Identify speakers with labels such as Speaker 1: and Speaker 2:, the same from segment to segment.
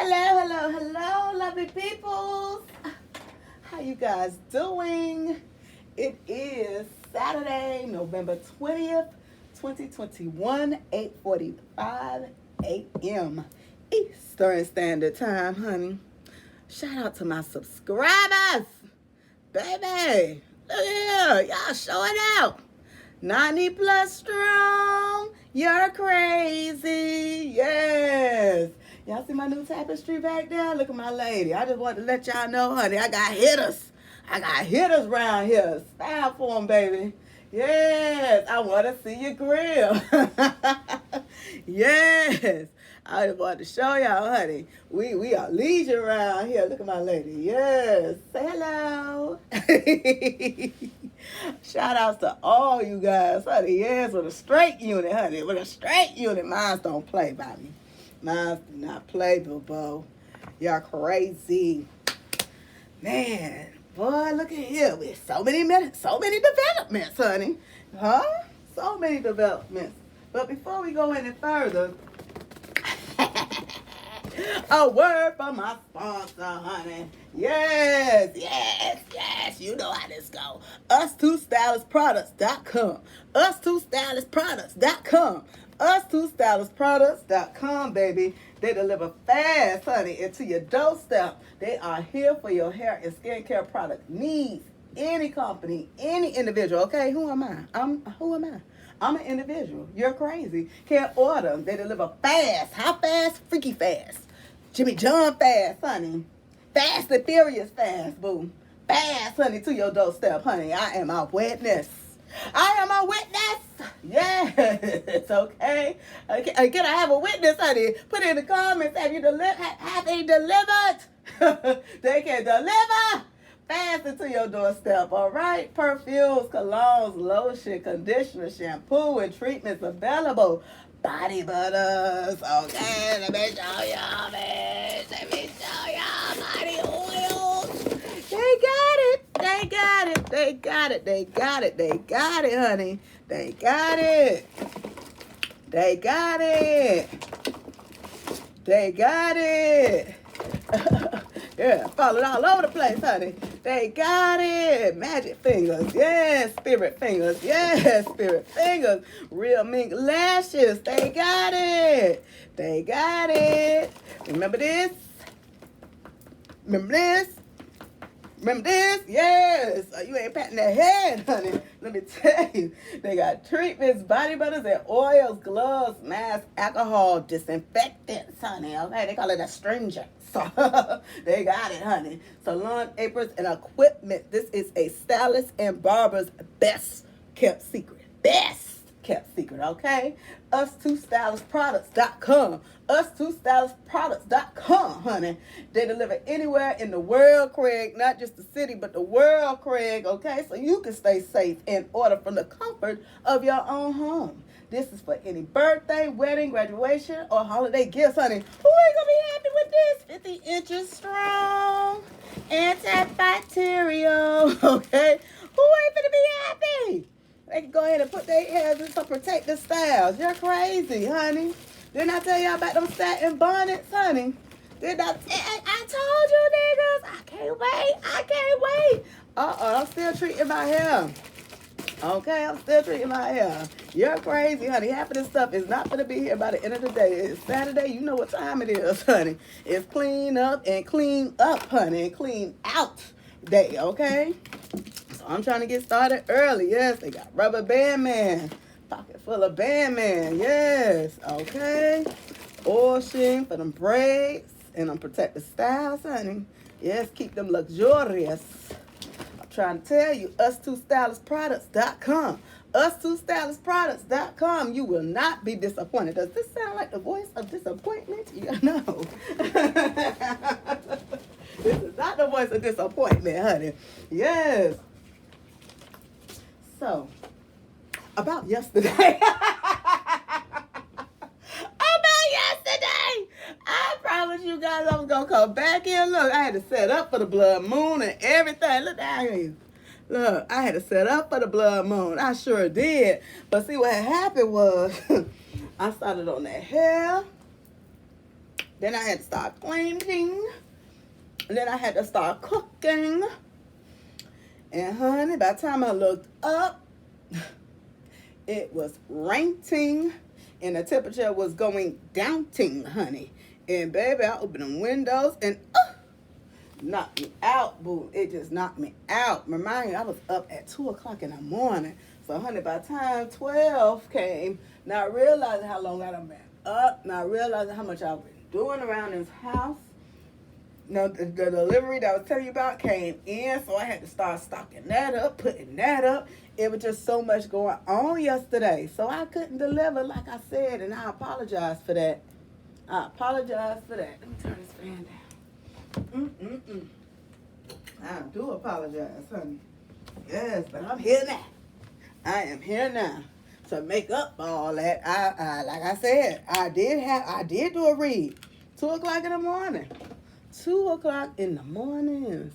Speaker 1: Hello, hello, hello, lovely peoples. How you guys doing? It is Saturday, November 20th, 2021, 8:45 a.m. Eastern Standard Time, honey. Shout out to my subscribers. Baby, look here. Y'all showing out. 90 plus strong. You're crazy. Yes. Y'all see my new tapestry back there? Look at my lady. I just wanted to let y'all know, honey, I got hitters. I got hitters around here. Style for them, baby. Yes. I want to see your grill. Yes. I just wanted to show y'all, honey. We are leisure around here. Look at my lady. Yes. Say hello. Shout outs to all you guys, honey. Yes, with a straight unit, honey. With a straight unit. Mine don't play by me. Mine do not play, boo. Y'all crazy. Man, boy, look at here. With so many developments, honey. Huh? So many developments. But before we go any further, a word from my sponsor, honey. Yes. You know how this go. Us2stylistproducts.com. Us2stylistproducts.com. Us2stylistproducts.com, baby. They deliver fast, honey, into your doorstep. They are here for your hair and skincare product needs. Any company, any individual. Okay, who am I? Who am I? I'm an individual. You're crazy. Can't order. They deliver fast. How fast? Freaky fast. Jimmy John fast, honey. Fast and furious fast, boo. Fast, honey, to your doorstep, honey. I am a witness. Yes, okay. Can I have a witness, honey? Put it in the comments. Have they delivered? They can deliver. Fast into your doorstep, all right? Perfumes, colognes, lotion, conditioner, shampoo, and treatments available. Body butters, okay? Let me show y'all, man. Let me show y'all body oils. They got it, honey. They got it. Yeah, falling all over the place, honey. They got it. Magic fingers. Yes, spirit fingers. Yes, spirit fingers. Real mink lashes. They got it. Remember this? Yes. You ain't patting that head, honey. Let me tell you. They got treatments, body butters, and oils, gloves, masks, alcohol, disinfectants, honey. Okay, they call it astringent. So they got it, honey. Salon aprons and equipment. This is a stylist and barber's best kept secret, okay? Us2stylistproducts.com. Us2stylistproducts.com, honey. They deliver anywhere in the world, Craig. Not just the city, but the world, Craig, okay? So you can stay safe and order from the comfort of your own home. This is for any birthday, wedding, graduation, or holiday gifts, honey. Who ain't gonna be happy with this? 50 inches strong, antibacterial, okay? Who ain't gonna be happy? They can go ahead and put their hairs in some protective styles. You're crazy, honey. Didn't I tell y'all about them satin bonnets, honey? I told you, niggas. I can't wait. I'm still treating my hair. Okay, I'm still treating my hair. You're crazy, honey. Half of this stuff is not going to be here by the end of the day. It's Saturday. You know what time it is, honey. It's clean up, honey, and clean out day, okay? So I'm trying to get started early. Yes, they got rubber band man. Pocket full of band man. Yes, okay. Oil sheen for them braids and them protective styles, honey. Yes, keep them luxurious. Trying to tell you, us2stylistproducts.com. Us2stylistproducts.com. You will not be disappointed. Does this sound like the voice of disappointment? Yeah, no. This is not the voice of disappointment, honey. Yes. So, about yesterday. I promise you guys I was going to come back here. Look, I had to set up for the blood moon and everything. Look down here. Look, I had to set up for the blood moon. I sure did. But see, what happened was I started on that hair. Then I had to start cleaning. And then I had to start cooking. And honey, by the time I looked up, it was raining. And the temperature was going down, honey. And baby, I opened the windows and knocked me out, boo. It just knocked me out. Remind you, I was up at 2 o'clock in the morning. So, honey, by the time 12 came, not realizing how long I'd been up, not realizing how much I've been doing around this house. No, the delivery that I was telling you about came in, so I had to start stocking that up, putting that up. It was just so much going on yesterday, so I couldn't deliver like I said, and I apologize for that. I apologize for that. Let me turn this fan down. I do apologize, honey. Yes, but I'm here now. I am here now to make up for all that. I like I said, I did do a read. 2 o'clock in the morning. 2 o'clock in the mornings.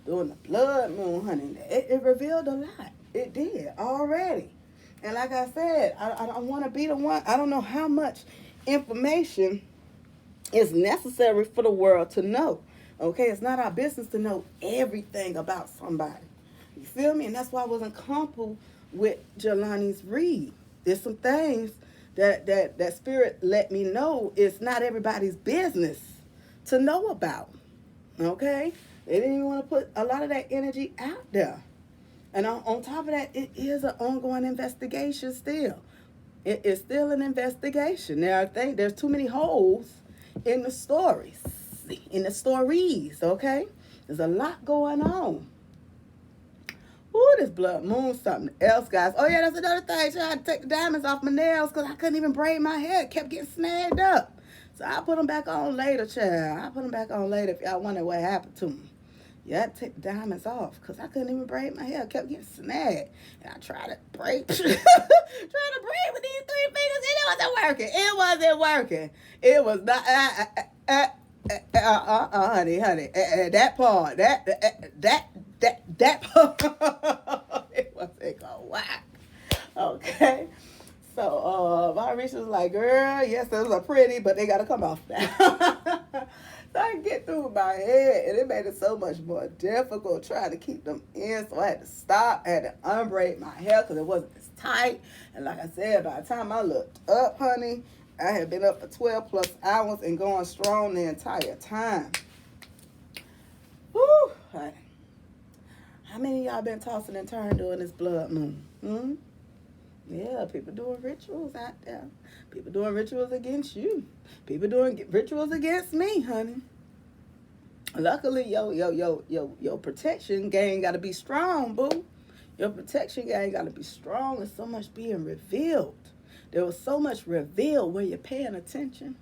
Speaker 1: Doing the blood moon, honey. It revealed a lot. It did already. And like I said, I don't want to be the one. I don't know how much information is necessary for the world to know. Okay, it's not our business to know everything about somebody. You feel me? And that's why I wasn't comfortable with Jelani's read. There's some things that Spirit let me know it's not everybody's business to know about. Okay? They didn't even want to put a lot of that energy out there. And on top of that, it is an ongoing investigation still. It is still an investigation. There's too many holes in the stories. Okay? There's a lot going on. Ooh, this blood moon something else, guys. Oh, yeah, that's another thing. I had to take the diamonds off my nails because I couldn't even braid my hair. It kept getting snagged up. So I'll put them back on later, child. I'll put them back on later if y'all wonder what happened to them. You had to take the diamonds off because I couldn't even braid my hair. It kept getting snagged. And I tried to braid. Trying to braid with these 3 fingers, and it wasn't working. It wasn't working. It was not... honey. That part. That part. It wasn't gonna work. Okay. So, Marisha was like, girl, yes, those are pretty, but they got to come off now. So I get through my head, and it made it so much more difficult trying to keep them in. So I had to stop. I had to unbraid my hair because it wasn't as tight. And like I said, by the time I looked up, honey, I had been up for 12 plus hours and going strong the entire time. Woo, honey. How many of y'all been tossing and turning during this blood moon? Yeah, people doing rituals out there. People doing rituals against you. People doing rituals against me, honey. Luckily, your protection game got to be strong, boo. Your protection game got to be strong. There's so much being revealed. There was so much revealed. Were you paying attention?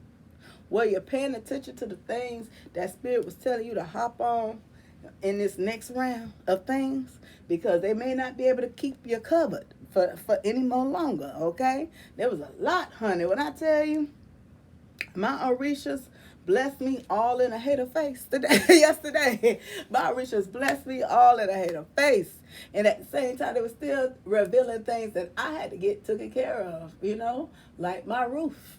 Speaker 1: Were you paying attention to the things that Spirit was telling you to hop on in this next round of things? Because they may not be able to keep you covered for any more longer, okay? There was a lot, honey. When I tell you, my Orishas blessed me all in a hater face yesterday. My Orishas blessed me all in a hater face. And at the same time, they were still revealing things that I had to get taken care of, like my roof,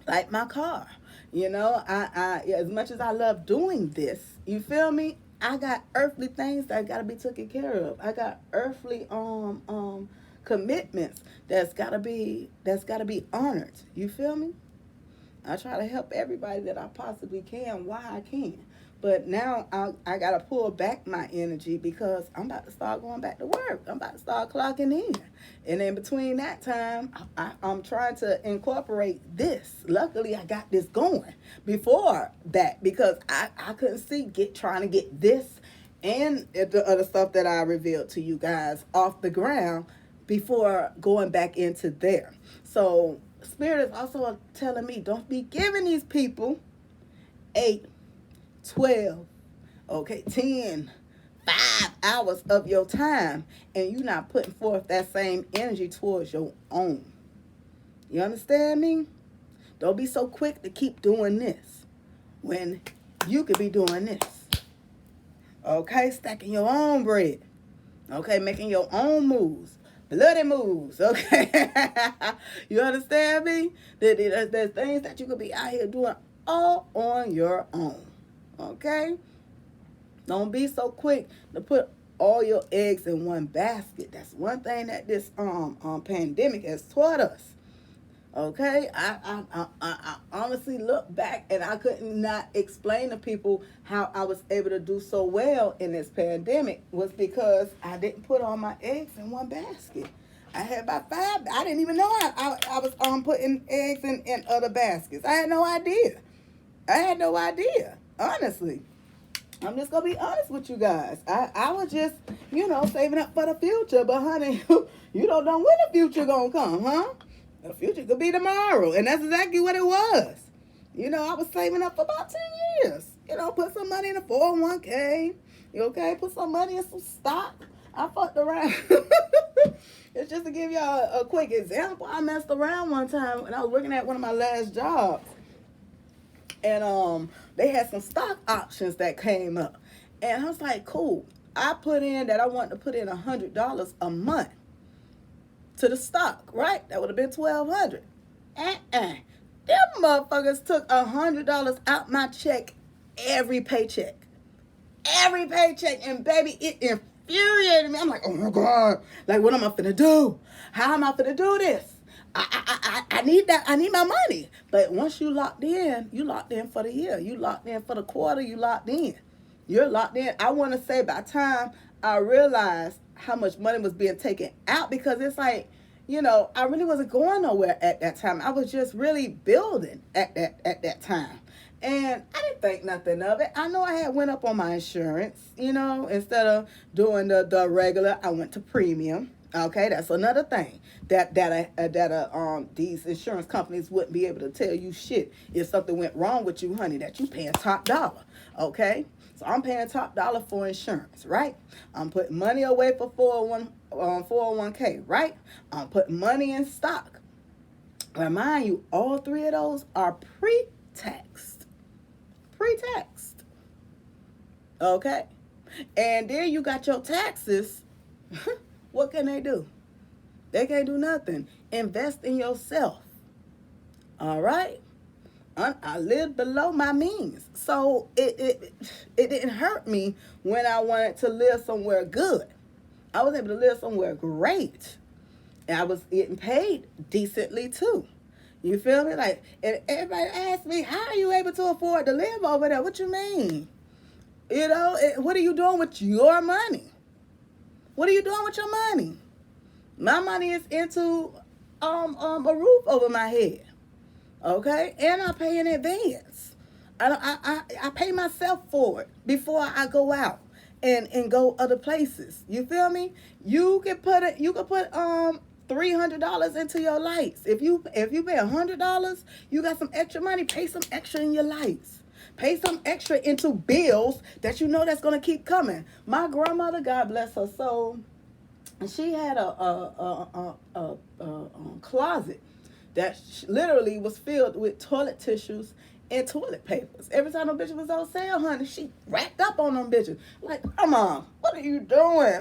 Speaker 1: like my car. I as much as I love doing this, you feel me? I got earthly things that got to be taken care of. I got earthly commitments that's gotta be honored. You feel me? I try to help everybody that I possibly can while I can. But now I gotta pull back my energy because I'm about to start going back to work. I'm about to start clocking in. And in between that time, I'm trying to incorporate this. Luckily, I got this going before that because I couldn't see trying to get this and the other stuff that I revealed to you guys off the ground before going back into there. So Spirit is also telling me, don't be giving these people 8, 12, 10, 5 hours of your time, and you're not putting forth that same energy towards your own. You understand me? Don't be so quick to keep doing this when you could be doing this. Okay, stacking your own bread. Okay, making your own moves. bloody moves, okay? You understand me? There's things that you could be out here doing all on your own, okay? Don't be so quick to put all your eggs in one basket. That's one thing that this pandemic has taught us. Okay, I honestly look back and I couldn't not explain to people how I was able to do so well in this pandemic was because I didn't put all my eggs in one basket. I had about 5. I didn't even know I was putting eggs in other baskets. I had no idea. Honestly. I'm just gonna be honest with you guys. I was just, saving up for the future, but honey, you don't know when the future gonna come, huh? The future could be tomorrow, and that's exactly what it was. I was saving up for about 10 years. Put some money in a 401k. You okay? Put some money in some stock. I fucked around. It's just to give y'all a quick example. I messed around one time when I was working at one of my last jobs. And they had some stock options that came up. And I was like, cool. I put in that I wanted to put in $100 a month to the stock, right? That would have been $1,200. Them motherfuckers took $100 out my check every paycheck. Every paycheck. And baby, it infuriated me. I'm like, oh my God. Like, what am I finna do? How am I finna do this? I need that. I need my money. But once you locked in for the year. You locked in for the quarter. You locked in. You're locked in. I want to say by the time I realized how much money was being taken out, because it's like, I really wasn't going nowhere at that time. I was just really building at that time. And I didn't think nothing of it. I know I had went up on my insurance, instead of doing the regular, I went to premium. Okay, that's another thing that these insurance companies wouldn't be able to tell you shit if something went wrong with you, honey, that you paying top dollar. Okay, so I'm paying top dollar for insurance, right? I'm putting money away for 401k, right? I'm putting money in stock. Remind you, all 3 of those are pre-taxed. Okay, and then you got your taxes. What can they do? They can't do nothing. Invest in yourself. All right? I lived below my means. So it didn't hurt me when I wanted to live somewhere good. I was able to live somewhere great. And I was getting paid decently too. You feel me? Like, and everybody asks me, how are you able to afford to live over there? What you mean? What are you doing with your money? What are you doing with your money? My money is into a roof over my head. Okay? And I pay in advance. I pay myself for it before I go out and go other places. You feel me? You can put $300 into your lights. If you pay $100, you got some extra money, pay some extra in your lights. Pay some extra into bills that you know that's going to keep coming. My grandmother, God bless her soul, she had a closet that literally was filled with toilet tissues and toilet papers. Every time them bitches was on sale, honey, she racked up on them bitches. Like, Grandma, what are you doing?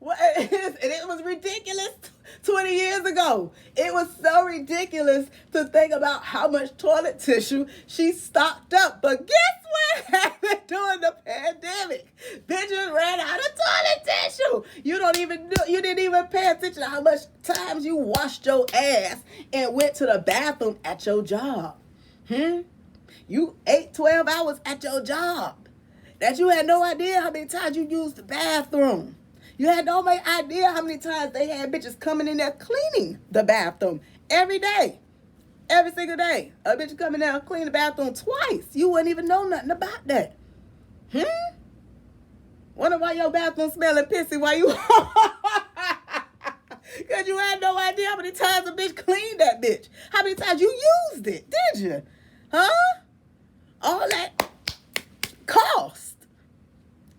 Speaker 1: And it was ridiculous 20 years ago. It was so ridiculous to think about how much toilet tissue she stocked up. But guess what happened during the pandemic? Bitches ran out of toilet tissue. You didn't even pay attention to how much times you washed your ass and went to the bathroom at your job. You ate 12 hours at your job. That you had no idea how many times you used the bathroom. You had no idea how many times they had bitches coming in there cleaning the bathroom every day. Every single day. A bitch coming there and clean the bathroom twice. You wouldn't even know nothing about that. Wonder why your bathroom smelling pissy while you... Because you had no idea how many times a bitch cleaned that bitch. How many times you used it, did you? Huh? All that cost.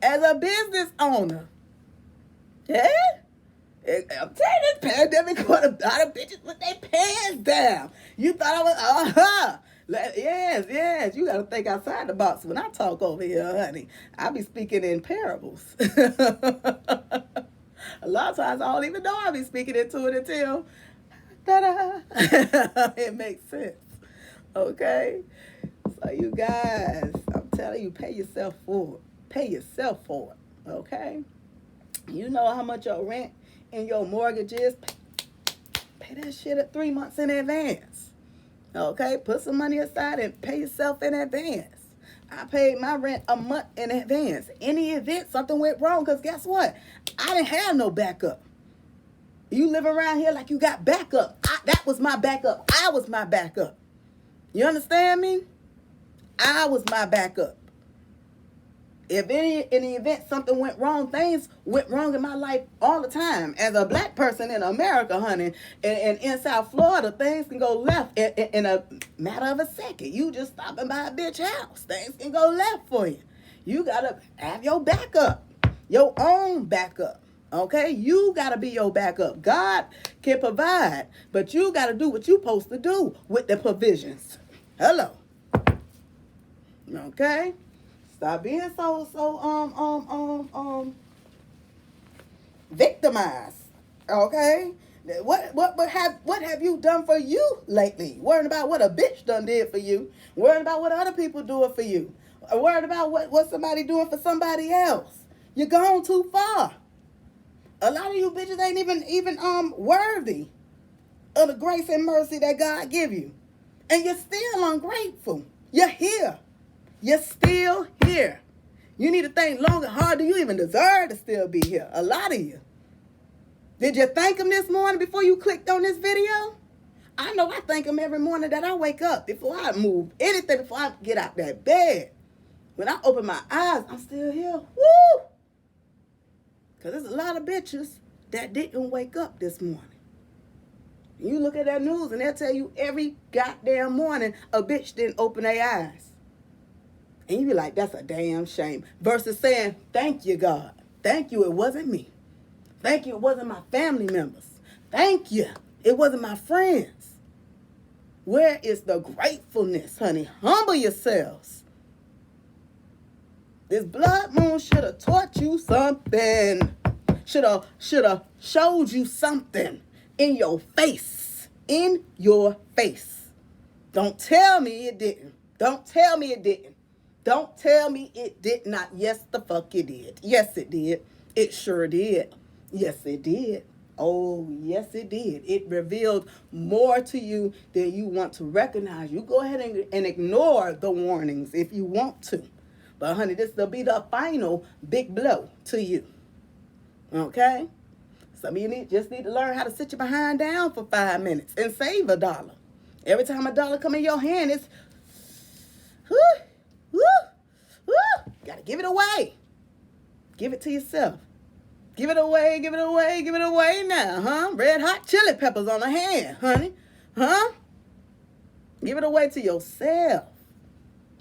Speaker 1: As a business owner. Yeah? I'm telling you, this pandemic put a lot of bitches with their pants down. You thought I was, Yes, you got to think outside the box when I talk over here, honey. I be speaking in parables. A lot of times I don't even know I be speaking into it until ta-da. It makes sense. Okay? So you guys, I'm telling you, pay yourself for it. Pay yourself for it. Okay? You know how much your rent and your mortgage is. Pay that shit at 3 months in advance. Okay? Put some money aside and pay yourself in advance. I paid my rent a month in advance. Any event, something went wrong, because guess what? I didn't have no backup. You live around here like you got backup. That was my backup. I was my backup. You understand me? I was my backup. If in the event something went wrong, things went wrong in my life all the time. As a black person in America, honey, and in South Florida, things can go left in a matter of a second. You just stopping by a bitch house. Things can go left for you. You got to have your backup, your own backup. Okay? You got to be your backup. God can provide, but you got to do what you're supposed to do with the provisions. Hello. Okay? Stop being so victimized. Okay? What have you done for you lately? Worrying about what a bitch done did for you. Worrying about what other people doing for you. Or worried about what somebody doing for somebody else. You're gone too far. A lot of you bitches ain't even worthy of the grace and mercy that God give you. And you're still ungrateful. You're here. You're still here. You need to think long and hard. Do you even deserve to still be here? A lot of you. Did you thank him this morning before you clicked on this video? I know I thank him every morning that I wake up, before I move anything, before I get out that bed. When I open my eyes, I'm still here. Woo! Because there's a lot of bitches that didn't wake up this morning. You look at that news and they'll tell you every goddamn morning a bitch didn't open their eyes. And you be like, that's a damn shame. Versus saying, thank you, God. Thank you, it wasn't me. Thank you, it wasn't my family members. Thank you, it wasn't my friends. Where is the gratefulness, honey? Humble yourselves. This blood moon should have taught you something. Should have showed you something in your face. In your face. Don't tell me it didn't. Don't tell me it didn't. Don't tell me it did not. Yes, the fuck it did. Yes, it did. It sure did. Yes, it did. Oh, yes, it did. It revealed more to you than you want to recognize. You go ahead and ignore the warnings if you want to. But, honey, this will be the final big blow to you. Okay? Some of you just need to learn how to sit your behind down for 5 minutes and save $1. Every time $1 come in your hand, it's... Gotta give it away. Give it to yourself. Give it away, give it away, give it away now, huh? Red hot chili peppers on the hand, honey. Huh? Give it away to yourself.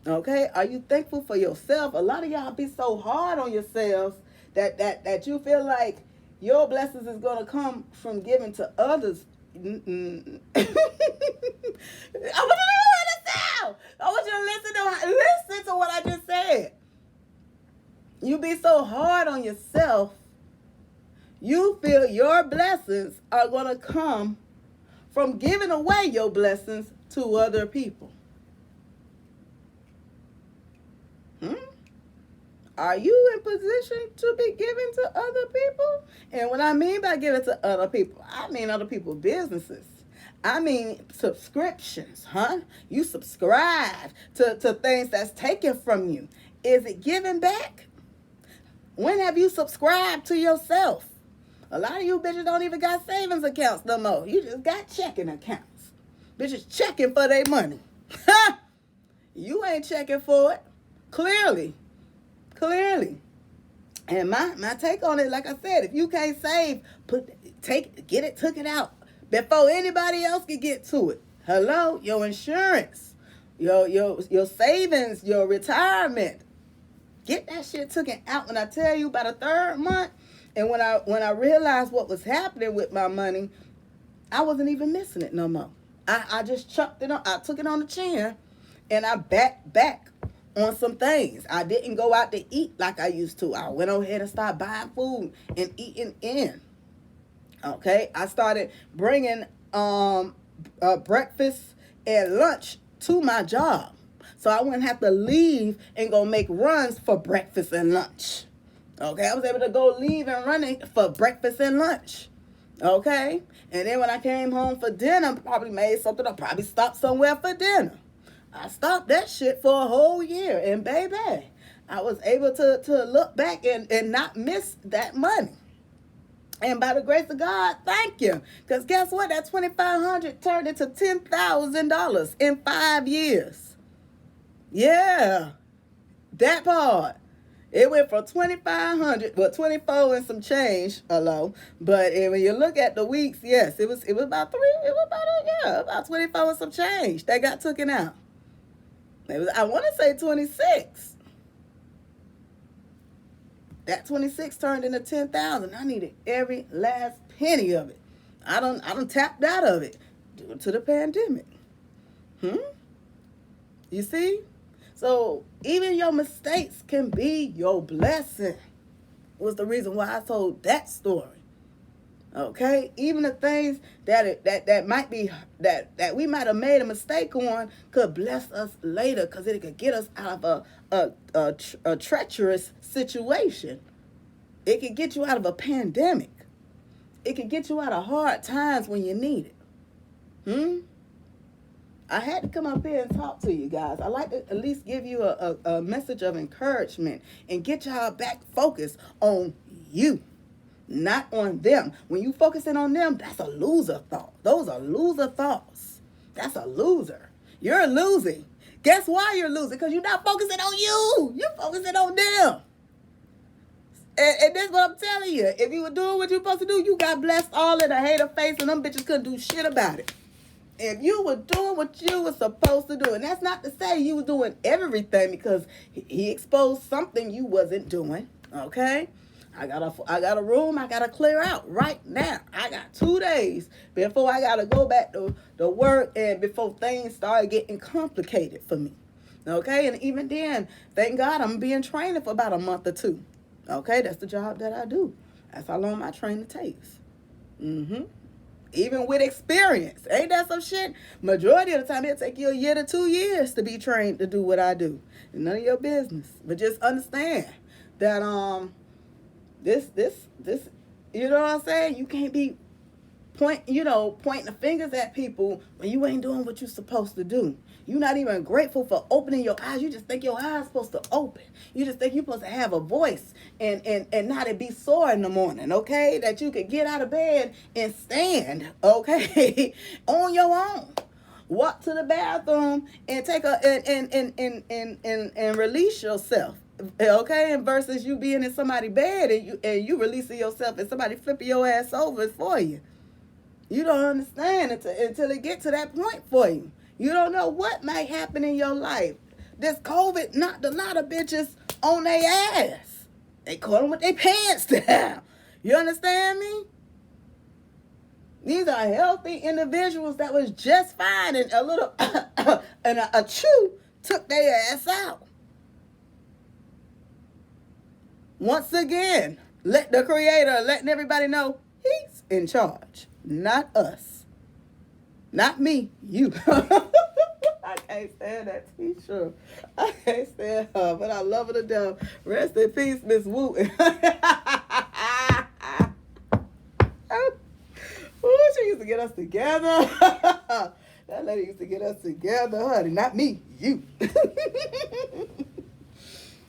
Speaker 1: Okay? Are you thankful for yourself? A lot of y'all be so hard on yourselves that you feel like your blessings is going to come from giving to others. I want you to listen to what I just said. You be so hard on yourself, you feel your blessings are going to come from giving away your blessings to other people. Are you in position to be giving to other people? And what I mean by giving to other people, I mean other people's businesses. I mean subscriptions, huh? You subscribe to things that's taken from you. Is it giving back? When have you subscribed to yourself? A lot of you bitches don't even got savings accounts no more. You just got checking accounts. Bitches checking for their money. You ain't checking for it. Clearly. And my take on it, like I said, if you can't save, get it, took it out before anybody else can get to it. Hello, your insurance, your savings, your retirement. Get that shit taken out. When I tell you about the third month, and when I realized what was happening with my money, I wasn't even missing it no more. I just chucked it on. I took it on the chin, and I back on some things. I didn't go out to eat like I used to. I went ahead and started buying food and eating in. Okay, I started bringing breakfast and lunch to my job, so I wouldn't have to leave and go make runs for breakfast and lunch. Okay, I was able to go leave and running for breakfast and lunch. Okay, and then when I came home for dinner, probably made something. I probably stopped somewhere for dinner. I stopped that shit for a whole year, and baby, I was able to look back and not miss that money. And by the grace of God, thank you. Because guess what? That $2,500 turned into $10,000 in 5 years. Yeah, that part. It went from 2,500, well, 24 and some change, hello. But when you look at the weeks, yes, it was about about 24 and some change that got taken out. It was, I want to say 26. That 26 turned into 10,000. I needed every last penny of it. I done tapped out of it due to the pandemic. You see? So even your mistakes can be your blessing. Was the reason why I told that story. Okay? Even the things that might be that we might have made a mistake on could bless us later, because it could get us out of a treacherous situation. It could get you out of a pandemic. It could get you out of hard times when you need it. I had to come up here and talk to you guys. I like to at least give you a message of encouragement and get y'all back focused on you, not on them. When you focusing on them, that's a loser thought. Those are loser thoughts. That's a loser. You're losing. Guess why you're losing? Because you're not focusing on you. You're focusing on them. And that's what I'm telling you. If you were doing what you're supposed to do, you got blessed all in a hater face, and them bitches couldn't do shit about it. If you were doing what you were supposed to do, and that's not to say you were doing everything, because he exposed something you wasn't doing, okay? I got a room I got to clear out right now. I got 2 days before I got to go back to work, and before things start getting complicated for me, okay? And even then, thank God I'm being trained for about a month or 2, okay? That's the job that I do. That's how long my training takes. Even with experience. Ain't that some shit? Majority of the time, it'll take you a year to 2 years to be trained to do what I do. None of your business. But just understand that this, you know what I'm saying? You can't be pointing the fingers at people when you ain't doing what you're supposed to do. You're not even grateful for opening your eyes. You just think your eyes supposed to open. You just think you're supposed to have a voice and not to be sore in the morning, okay? That you could get out of bed and stand, okay, on your own. Walk to the bathroom and take and release yourself, okay? And versus you being in somebody's bed and you releasing yourself and somebody flipping your ass over for you. You don't understand until it get to that point for you. You don't know what might happen in your life. This COVID knocked a lot of bitches on their ass. They caught them with their pants down. You understand me? These are healthy individuals that was just fine, and a little and a chew took their ass out. Once again, let the Creator, letting everybody know He's in charge, not us. Not me, you. I can't stand that T-shirt. I can't stand her, but I love her to death. Rest in peace, Miss Wooten. Ooh, she used to get us together. That lady used to get us together, honey. Not me, you.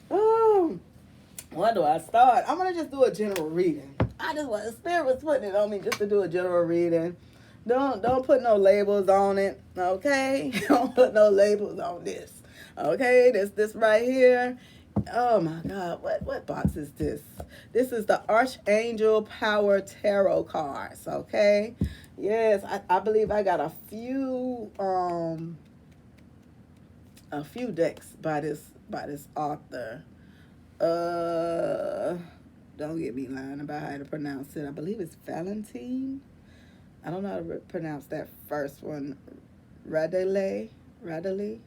Speaker 1: Oh, where do I start? I'm going to just do a general reading. The Spirit was putting it on me just to do a general reading. Don't put no labels on it, okay? Don't put no labels on this, okay? This right here. Oh my God, what box is this? This is the Archangel Power Tarot cards, okay? Yes, I believe I got a few decks by this author. Don't get me lying about how to pronounce it. I believe it's Valentine. I don't know how to pronounce that first one. Radele. Don't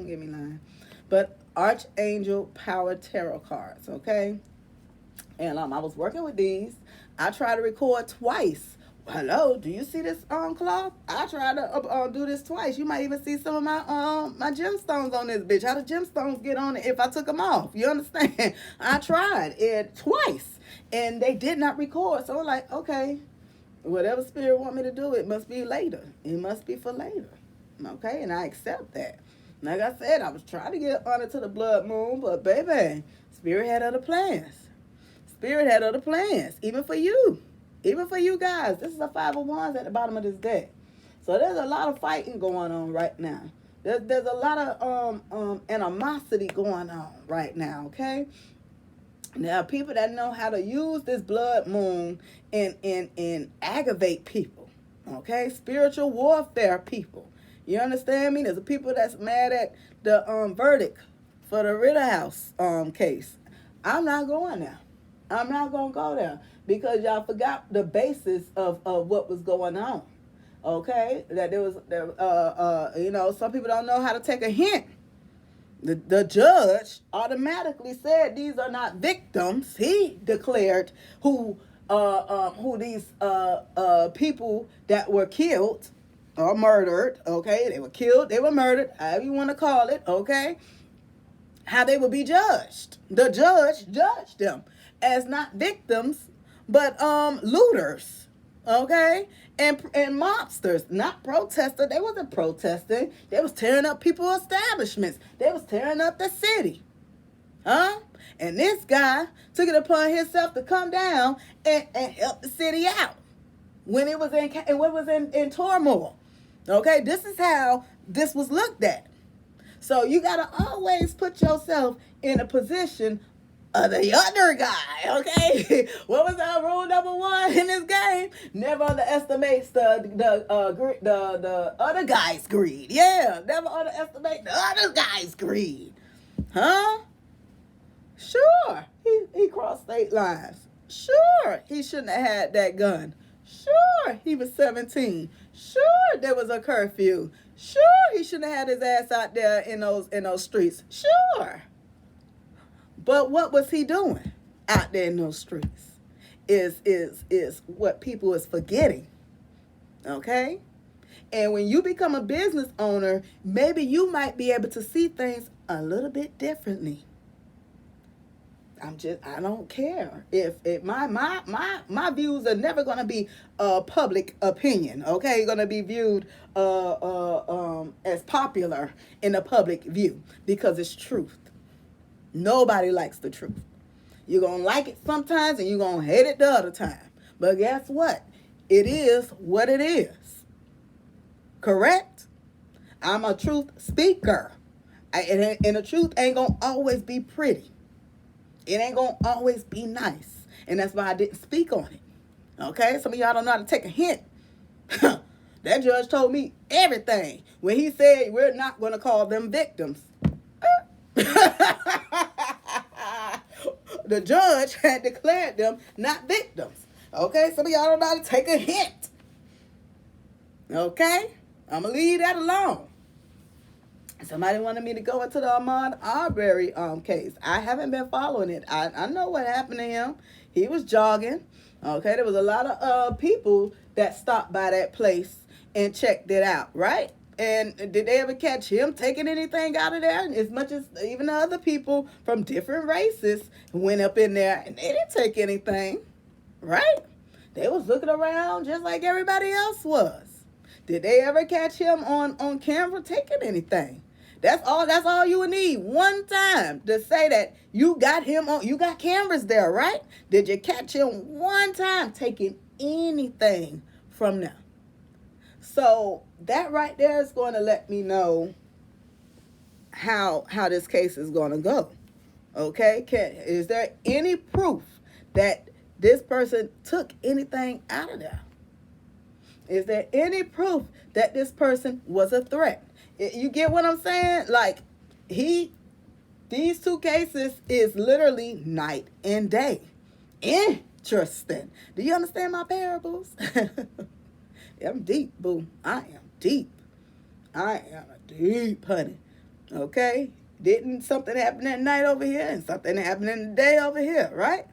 Speaker 1: get me lying. but Archangel Power Tarot cards, okay? And I was working with these. I tried to record twice. Hello, do you see this cloth? I tried to do this twice. You might even see some of my gemstones on this bitch. How the gemstones get on it if I took them off? You understand? I tried it twice, and they did not record. So I'm like, okay, whatever spirit want me to do, it must be later. It must be for later. Okay, and I accept that. Like I said, I was trying to get honor to the blood moon, but baby, spirit had other plans. Spirit had other plans, even for you. Even for you guys. This is a 5 of Wands at the bottom of this deck. So there's a lot of fighting going on right now. There's a lot of animosity going on right now, okay? There are people that know how to use this blood moon and aggravate people, okay? Spiritual warfare people. You understand me? There's people that's mad at the verdict for the Ritterhouse case. I'm not going there. I'm not going to go there because y'all forgot the basis of what was going on. Okay? That there was, some people don't know how to take a hint. The judge automatically said these are not victims. He declared who these people that were killed or murdered, okay? They were killed, they were murdered, however you want to call it, okay? How they would be judged. The judge judged them as not victims, but looters, okay? And mobsters, not protesters. They wasn't protesting. They was tearing up people's establishments. They was tearing up the city. Huh? And this guy took it upon himself to come down and help the city out when it was in turmoil. Okay? This is how this was looked at. So you got to always put yourself in a position of the other guy, okay? What was our rule number 1 in this game? Never underestimate the other guy's greed. Yeah, never underestimate the other guy's greed. Huh? Sure, he crossed state lines. Sure, he shouldn't have had that gun. Sure, he was 17. Sure, there was a curfew. Sure, he shouldn't have had his ass out there in those streets. Sure. But what was he doing out there in those streets is what people is forgetting, okay? And when you become a business owner, maybe you might be able to see things a little bit differently. I don't care if my views are never going to be public opinion, okay? Going to be viewed as popular in the public view because it's truth. Nobody likes the truth. You're going to like it sometimes and you're going to hate it the other time. But guess what? It is what it is. Correct? I'm a truth speaker. And the truth ain't going to always be pretty. It ain't going to always be nice. And that's why I didn't speak on it. Okay? Some of y'all don't know how to take a hint. That judge told me everything when he said we're not going to call them victims. The judge had declared them not victims. Okay? Some of y'all don't know how to take a hint. Okay? I'm going to leave that alone. Somebody wanted me to go into the Ahmaud Arbery case. I haven't been following it. I know what happened to him. He was jogging. Okay? There was a lot of people that stopped by that place and checked it out, right? And did they ever catch him taking anything out of there? As much as even the other people from different races went up in there and they didn't take anything, right? They was looking around just like everybody else was. Did they ever catch him on camera taking anything? That's all you would need one time to say that you got him on. You got cameras there, right? Did you catch him one time taking anything from them? So that right there is going to let me know how this case is going to go. Okay? Is there any proof that this person took anything out of there? Is there any proof that this person was a threat? You get what I'm saying? Like, these two cases is literally night and day. Interesting. Do you understand my parables? I'm deep, boo. I am deep. I am deep, honey. Okay? Didn't something happen at night over here and something happen in the day over here, right?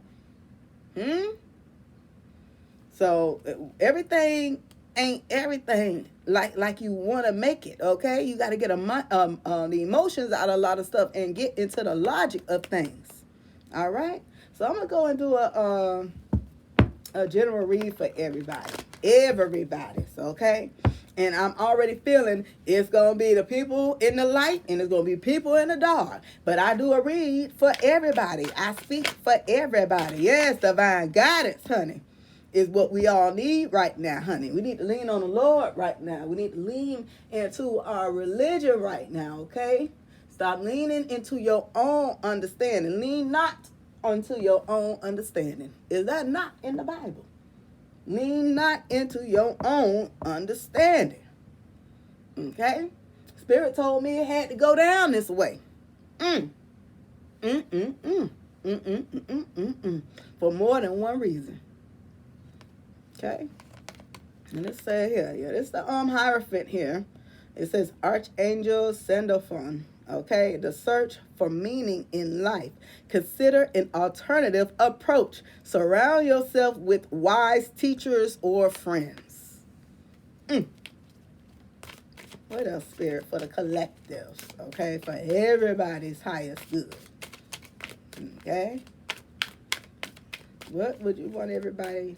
Speaker 1: So everything ain't everything like you want to make it, okay? You got to get the emotions out of a lot of stuff and get into the logic of things, all right? So I'm going to go and do a general read for everybody, so, okay? And I'm already feeling it's going to be the people in the light and it's going to be people in the dark. But I do a read for everybody. I speak for everybody. Yes, divine guidance, honey, is what we all need right now, honey. We need to lean on the Lord right now. We need to lean into our religion right now, okay? Stop leaning into your own understanding. Lean not unto your own understanding. Is that not in the Bible? Lean not into your own understanding. Okay? Spirit told me it had to go down this way. For more than one reason. Okay? And it says here, this is the Hierophant here. It says Archangel Sandalphon. Okay, the search for meaning in life. Consider an alternative approach. Surround yourself with wise teachers or friends. What else, Spirit? For the collectives, okay? For everybody's highest good. Okay? What would you want everybody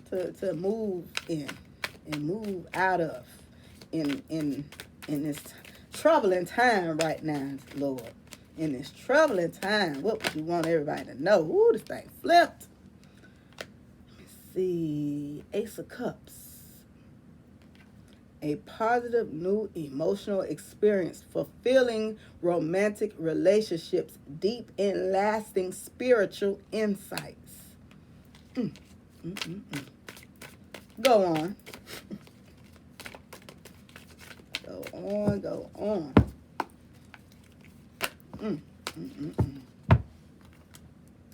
Speaker 1: to move in and move out of in this troubling time right now, Lord? In this troubling time, what would you want everybody to know? Ooh, this thing flipped. Let me see. Ace of Cups. A positive new emotional experience, fulfilling romantic relationships, deep and lasting spiritual insights. Go on. Go on.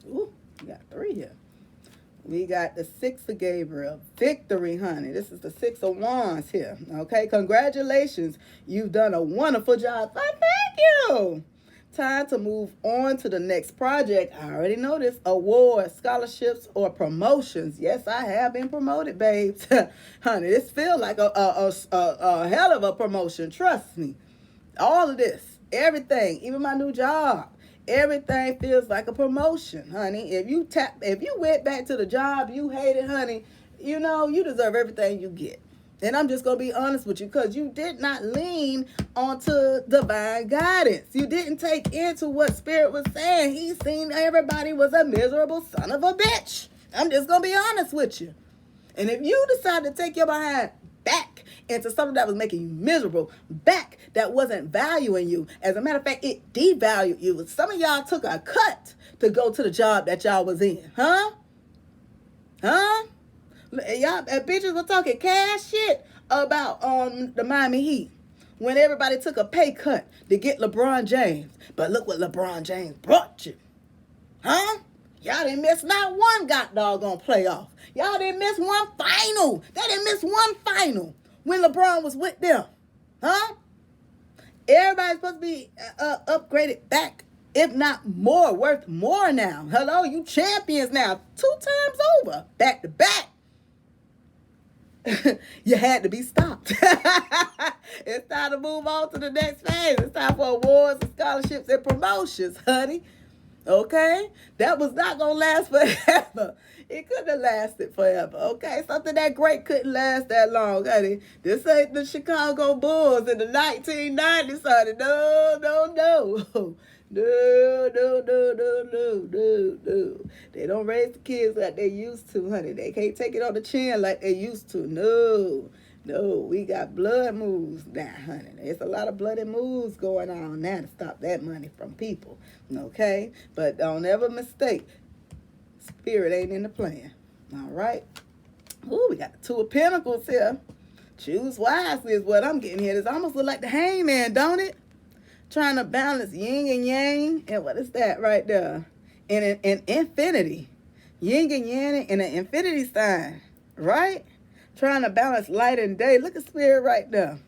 Speaker 1: Ooh, we got 3 here. We got the 6 of Gabriel. Victory, honey. This is the 6 of Wands here. Okay, congratulations. You've done a wonderful job. Oh, thank you. Time to move on to the next project. I already know this. Awards, scholarships, or promotions. Yes, I have been promoted, babes. Honey, this feels like a hell of a promotion. Trust me. All of this, everything, even my new job, everything feels like a promotion, honey. If you went back to the job you hated, honey, you know, you deserve everything you get. And I'm just going to be honest with you, because you did not lean onto divine guidance. You didn't take into what Spirit was saying. He seen everybody was a miserable son of a bitch. I'm just going to be honest with you. And if you decide to take your behind back into something that was making you miserable, back that wasn't valuing you, as a matter of fact, it devalued you. Some of y'all took a cut to go to the job that y'all was in. Huh? Y'all bitches were talking cash shit about the Miami Heat when everybody took a pay cut to get LeBron James. But look what LeBron James brought you. Huh? Y'all didn't miss not one doggone playoff. Y'all didn't miss one final. They didn't miss one final when LeBron was with them. Huh? Everybody's supposed to be upgraded back, if not more, worth more now. Hello, you champions now. 2 times over, back to back. You had to be stopped. It's time to move on to the next phase. It's time for awards and scholarships and promotions, honey. Okay? That was not going to last forever. It couldn't have lasted forever, okay? Something that great couldn't last that long, honey. This ain't the Chicago Bulls in the 1990s, honey. No. No. They don't raise the kids like they used to, honey. They can't take it on the chin like they used to. No, we got blood moves now, honey. There's a lot of bloody moves going on now to stop that money from people, okay? But don't ever mistake, Spirit ain't in the plan, all right? Ooh, we got the 2 of Pentacles here. Choose wisely is what I'm getting here. This almost look like the Hangman, don't it? Trying to balance yin and yang. And what is that right there? In an infinity. Yin and yang in an infinity sign, right? Trying to balance light and day. Look at Spirit right there.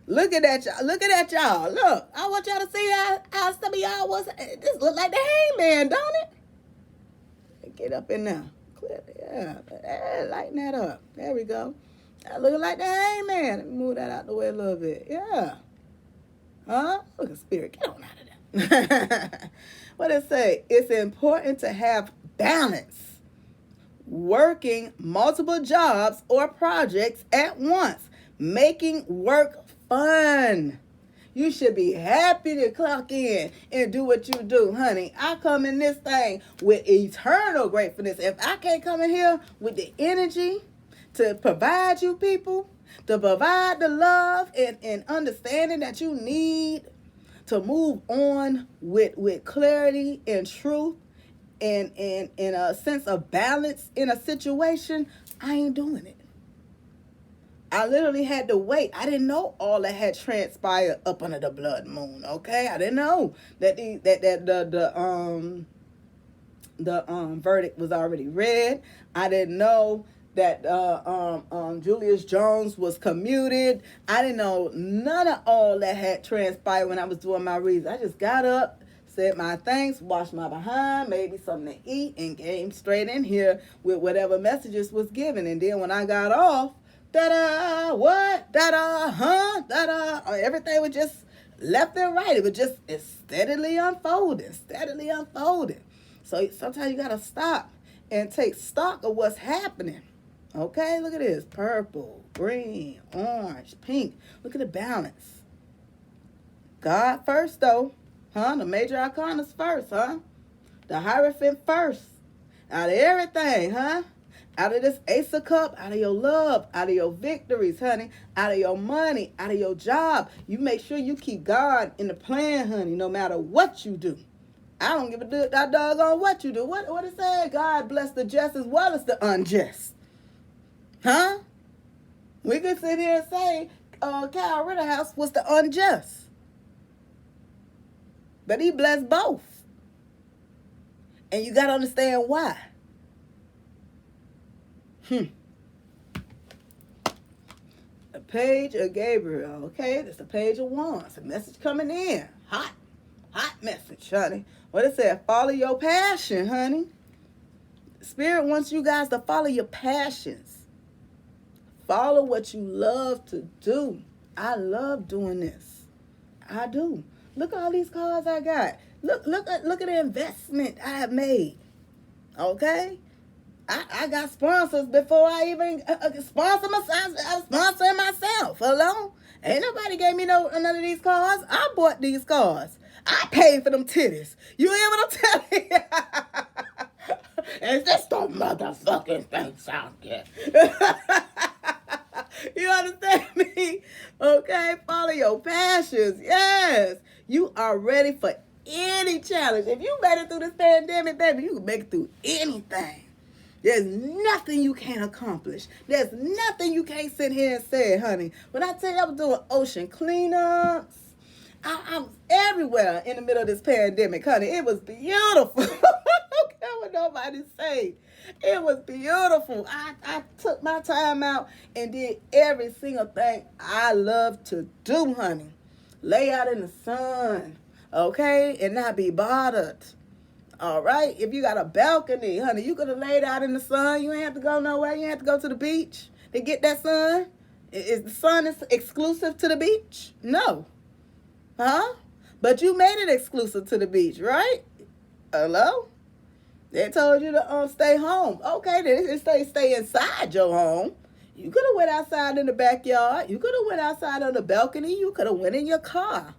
Speaker 1: Looking at y'all. Looking at y'all. Look, I want y'all to see how some of y'all was. This look like the hangman, don't it? Get up in there. Clear. Yeah. Lighten that up. There we go. That looking like the hangman. Let me move that out the way a little bit. Yeah. Huh? Look at spirit. Get on out of there. What it say? It's important to have balance. Working multiple jobs or projects at once. Making work fun. You should be happy to clock in and do what you do, honey. I come in this thing with eternal gratefulness. If I can't come in here with the energy to provide you people, to provide the love and understanding that you need to move on with clarity and truth and a sense of balance in a situation, I ain't doing it. I literally had to wait. I didn't know all that had transpired up under the blood moon. Okay, I didn't know that the verdict was already read. I didn't know that Julius Jones was commuted. I didn't know none of all that had transpired when I was doing my reading. I just got up, said my thanks, washed my behind, made me something to eat, and came straight in here with whatever messages was given. And then when I got off, da-da, what? Da-da, huh? Da-da. Everything was just left and right. It was just steadily unfolding. So sometimes you got to stop and take stock of what's happening. Okay, look at this. Purple, green, orange, pink. Look at the balance. God first, though. Huh? The major arcanas first, huh? The Hierophant first. Out of everything, huh? Out of this Ace of Cups, out of your love, out of your victories, honey, out of your money, out of your job. You make sure you keep God in the plan, honey, no matter what you do. I don't give a doggone what you do. What it say? God bless the just as well as the unjust. Huh? We could sit here and say Kyle Rittenhouse was the unjust. But he blessed both. And you got to understand why. The page of Gabriel, okay? That's the page of wands. A message coming in. Hot message, honey. What it said? Follow your passion, honey. Spirit wants you guys to follow your passions. Follow what you love to do. I love doing this. I do. Look at all these cards I got. Look at the investment I have made. Okay? I got sponsors before I even sponsor myself. I'm sponsoring myself. Hello? Ain't nobody gave me none of these cards. I bought these cards. I paid for them titties. You hear what I'm telling you? It's just a motherfucking thing sound good. You understand me? Okay? Follow your passions. Yes. You are ready for any challenge. If you made it through this pandemic, baby, you can make it through anything. There's nothing you can't accomplish. There's nothing you can't sit here and say, honey. When I tell you I was doing ocean cleanups, I was everywhere in the middle of this pandemic, honey. It was beautiful. I don't care what nobody say. It was beautiful. I took my time out and did every single thing I love to do, honey. Lay out in the sun, okay, and not be bothered. All right, if you got a balcony, honey, you could have laid out in the sun. You ain't have to go nowhere. You ain't have to go to the beach to get that sun. Is the sun exclusive to the beach? No. Huh? But you made it exclusive to the beach, right? Hello? They told you to stay home. Okay, they didn't stay inside your home. You could have went outside in the backyard. You could have went outside on the balcony. You could have went in your car.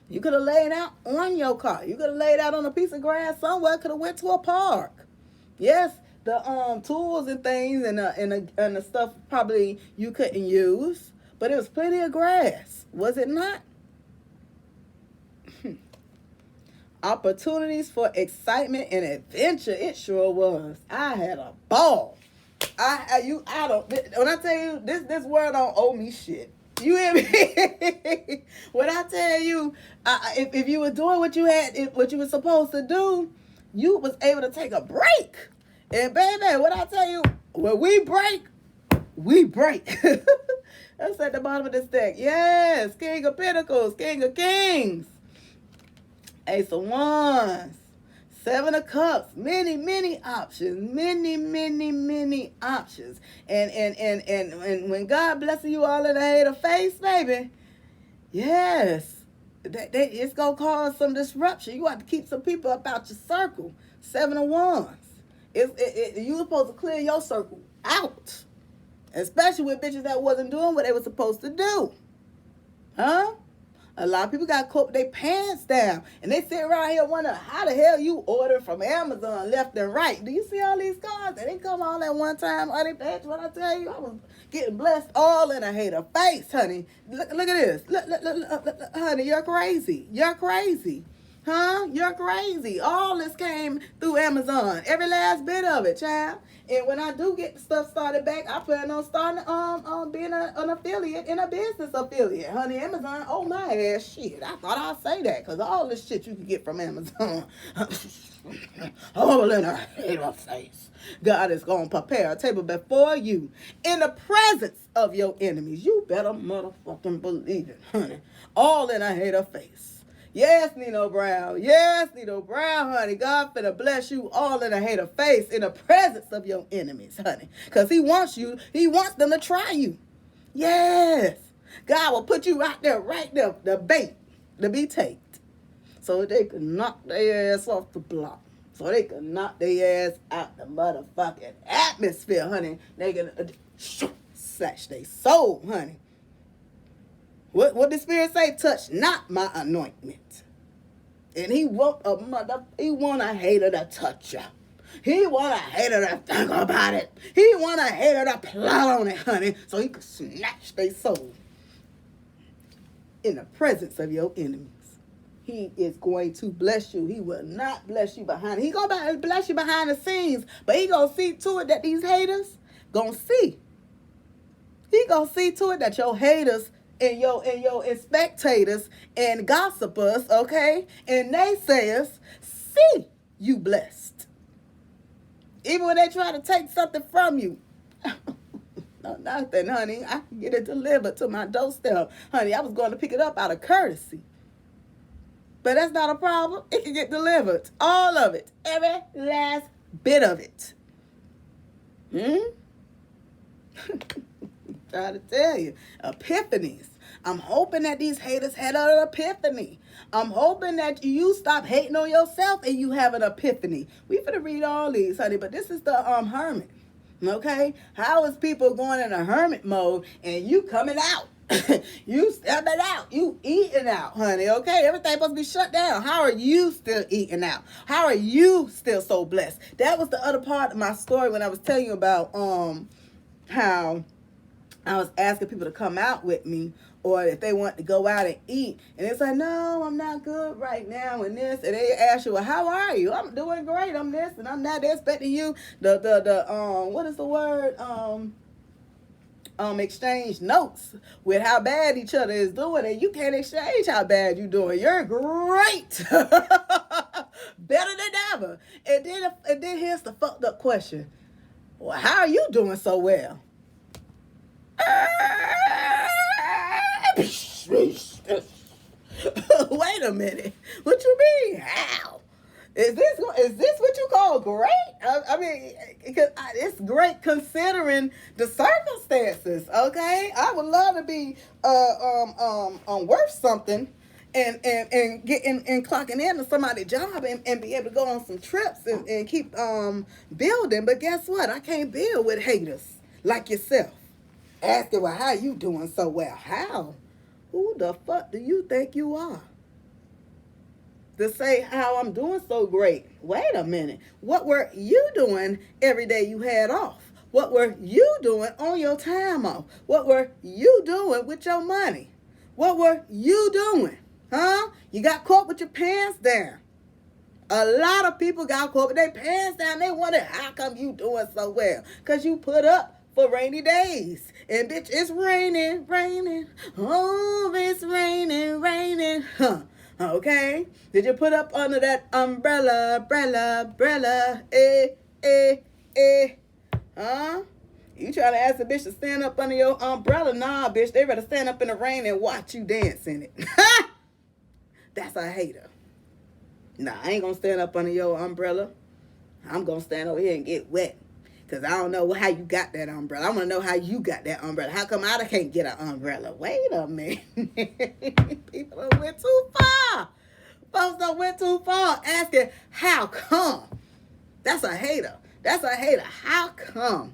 Speaker 1: You could have laid out on your car. You could have laid out on a piece of grass somewhere. Could have went to a park. Yes, the tools and things and the stuff probably you couldn't use, but it was plenty of grass, was it not? Opportunities for excitement and adventure. It sure was. I had a ball. When I tell you this world don't owe me shit. You hear me? When I tell you, if you were doing what you were supposed to do, you was able to take a break. And baby, when I tell you, when we break, we break. That's at the bottom of this deck. Yes, King of Pentacles, King of Kings, Ace of Wands, Seven of Cups. Many options. Many options. And when God blesses you all in the head of face, baby, yes, it's going to cause some disruption. You have to keep some people up out your circle. Seven of Wands. You're supposed to clear your circle out. Especially with bitches that wasn't doing what they were supposed to do. Huh? A lot of people got caught with their pants down. And they sit around here wondering how the hell you order from Amazon left and right. Do you see all these cards? They didn't come all at one time. Honey, bitch, what I tell you? I was getting blessed all in a hater face, honey. Look at this. Look, honey, you're crazy. You're crazy. Huh? You're crazy. All this came through Amazon. Every last bit of it, child. And when I do get the stuff started back, I plan on starting being an affiliate and a business affiliate. Honey, Amazon, oh my ass, shit. I thought I'd say that because all this shit you can get from Amazon. All in a hater face. God is going to prepare a table before you in the presence of your enemies. You better motherfucking believe it, honey. All in a hater face. Yes, Nino Brown. Yes, Nino Brown, honey. God finna bless you all in a hater face in the presence of your enemies, honey. Because he wants them to try you. Yes. God will put you out there right there, the bait to be taken. So they can knock their ass off the block. So they can knock their ass out the motherfucking atmosphere, honey. They can slash their soul, honey. What the Spirit say? Touch not my anointment. And he want a hater to touch you. He want a hater to think about it. He want a hater to plot on it, honey, so he can snatch their soul in the presence of your enemies. He is going to bless you. He will not bless you behind. He gonna bless you behind the scenes, but he gonna see to it that these haters gonna see. He gonna see to it that your haters and your spectators and gossipers, okay, and naysayers see you blessed. Even when they try to take something from you. No, nothing, honey. I can get it delivered to my doorstep. Honey, I was going to pick it up out of courtesy. But that's not a problem. It can get delivered. All of it. Every last bit of it. Trying to tell you. Epiphanies. I'm hoping that these haters had an epiphany. I'm hoping that you stop hating on yourself and you have an epiphany. We finna read all these, honey, but this is the hermit. Okay? How is people going in a hermit mode and you coming out? You stepping out. You eating out, honey, okay? Everything supposed to be shut down. How are you still eating out? How are you still so blessed? That was the other part of my story when I was telling you about how I was asking people to come out with me or if they want to go out and eat. And it's like, no, I'm not good right now and this. And they ask you, well, how are you? I'm doing great. I'm this and I'm not expecting you. What is the word? Exchange notes with how bad each other is doing, and you can't exchange how bad you're doing. You're great. Better than ever. And then here's the fucked up question. Well, how are you doing so well? Wait a minute. What you mean? How? Is this what you call great? I mean, it's great considering the circumstances. Okay, I would love to be worth something and clocking into somebody's job and be able to go on some trips and keep building. But guess what? I can't build with haters like yourself. Asking, well, how you doing so well? How? Who the fuck do you think you are? To say how I'm doing so great. Wait a minute. What were you doing every day you had off? What were you doing on your time off? What were you doing with your money? What were you doing? Huh? You got caught with your pants down. A lot of people got caught with their pants down. They wonder, how come you doing so well? Because you put up for rainy days. And bitch, it's raining. Oh, it's raining. Huh. Okay? Did you put up under that umbrella? Huh? You trying to ask a bitch to stand up under your umbrella? Nah, bitch. They better stand up in the rain and watch you dance in it. That's a hater. Nah, I ain't gonna stand up under your umbrella. I'm gonna stand over here and get wet. Because I don't know how you got that umbrella. I want to know how you got that umbrella. How come I can't get an umbrella? Wait a minute. People done went too far. Folks done went too far asking, how come? That's a hater. That's a hater. How come?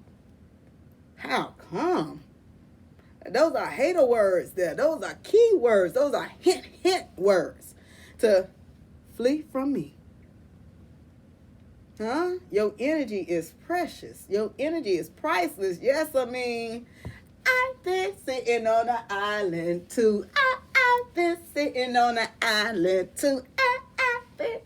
Speaker 1: How come? Those are hater words there. Those are key words. Those are hint words to flee from me. Huh? Your energy is precious. Your energy is priceless. Yes, I mean, I've been sitting on the island too. I've been sitting on the island too.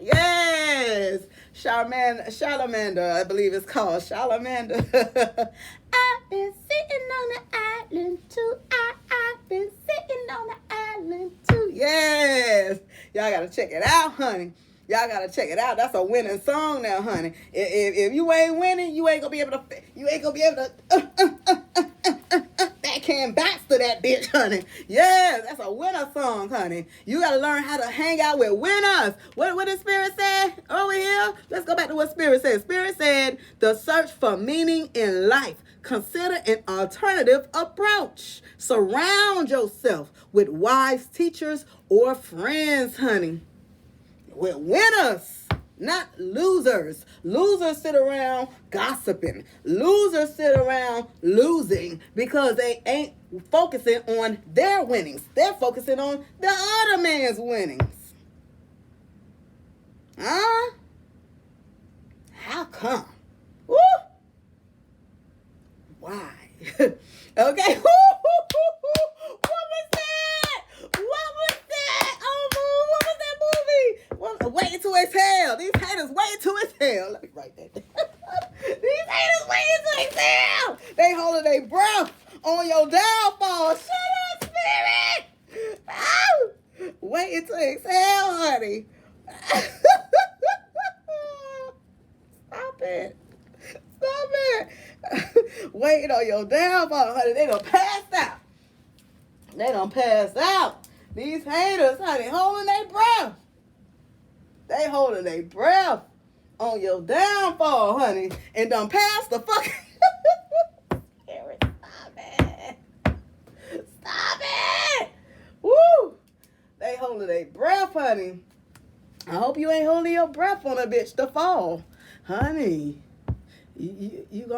Speaker 1: Yes. Charlamander, I believe it's called Charlamander. I've been sitting on the island too. I've been sitting on the island too. Yes. Y'all gotta check it out, honey. Y'all gotta check it out. That's a winning song now, honey. If you ain't winning, you ain't gonna be able to backhand bounce to that bitch, honey. Yeah, that's a winner song, honey. You gotta learn how to hang out with winners. What did Spirit say over here? Let's go back to what Spirit said. Spirit said, the search for meaning in life. Consider an alternative approach. Surround yourself with wise teachers or friends, honey. With winners, not losers. Losers sit around gossiping. Losers sit around losing because they ain't focusing on their winnings. They're focusing on the other man's winnings. Huh? How come? Woo! Why? Okay. What was that? What was that? Oh, what was that movie? Waiting to exhale. These haters waiting to exhale. Let me write that down. These haters waiting to exhale. They holding their breath on your downfall. Shut up, Spirit. Oh, waiting to exhale, honey. Stop it. Stop it. Waiting on your downfall, honey. They done passed out. They done passed out. These haters, honey, holding their breath. They holding their breath on your downfall, honey. And done passed the fucking... Stop it. Stop it. Woo. They holding their breath, honey. I hope you ain't holding your breath on a bitch to fall. Honey. You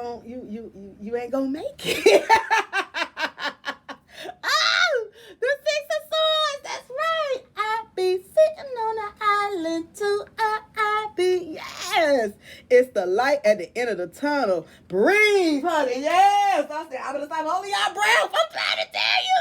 Speaker 1: ain't gonna make it. Oh, the Six of Swords. That's right. I be sitting on an island too. I be, yes. It's the light at the end of the tunnel. Breathe, honey. Yes. I said, I'm gonna stop holding y'all breath. I'm trying to tell you.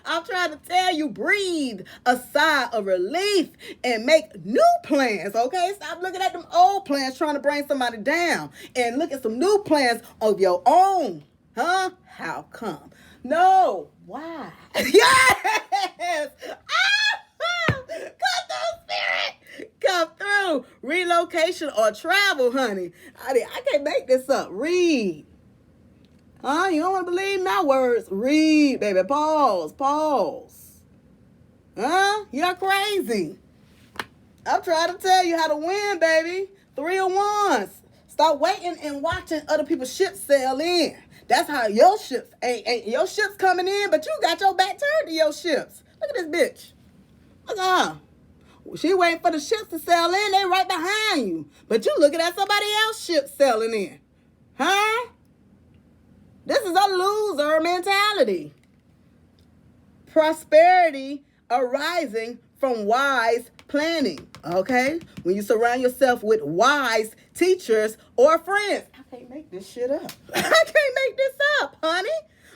Speaker 1: I'm trying to tell you, breathe a sigh of relief and make new plans, okay? Stop looking at them old plans trying to bring somebody down and look at some new plans of your own. Huh? How come? No. Why? Yes! Come through, Spirit! Come through. Relocation or travel, honey. I can't make this up. Read. Huh? You don't want to believe my words? Read, baby. Pause. Huh? You're crazy. I'm trying to tell you how to win, baby. 3 of Wands. Stop waiting and watching other people's ships sail in. That's how your ships ain't your ships coming in, but you got your back turned to your ships. Look at this bitch. Look at her. She waiting for the ships to sail in. They right behind you. But you looking at somebody else's ship sailing in. Huh? This is a loser mentality. Prosperity arising from wise planning, okay? When you surround yourself with wise teachers or friends. I can't make this shit up. I can't make this up, honey.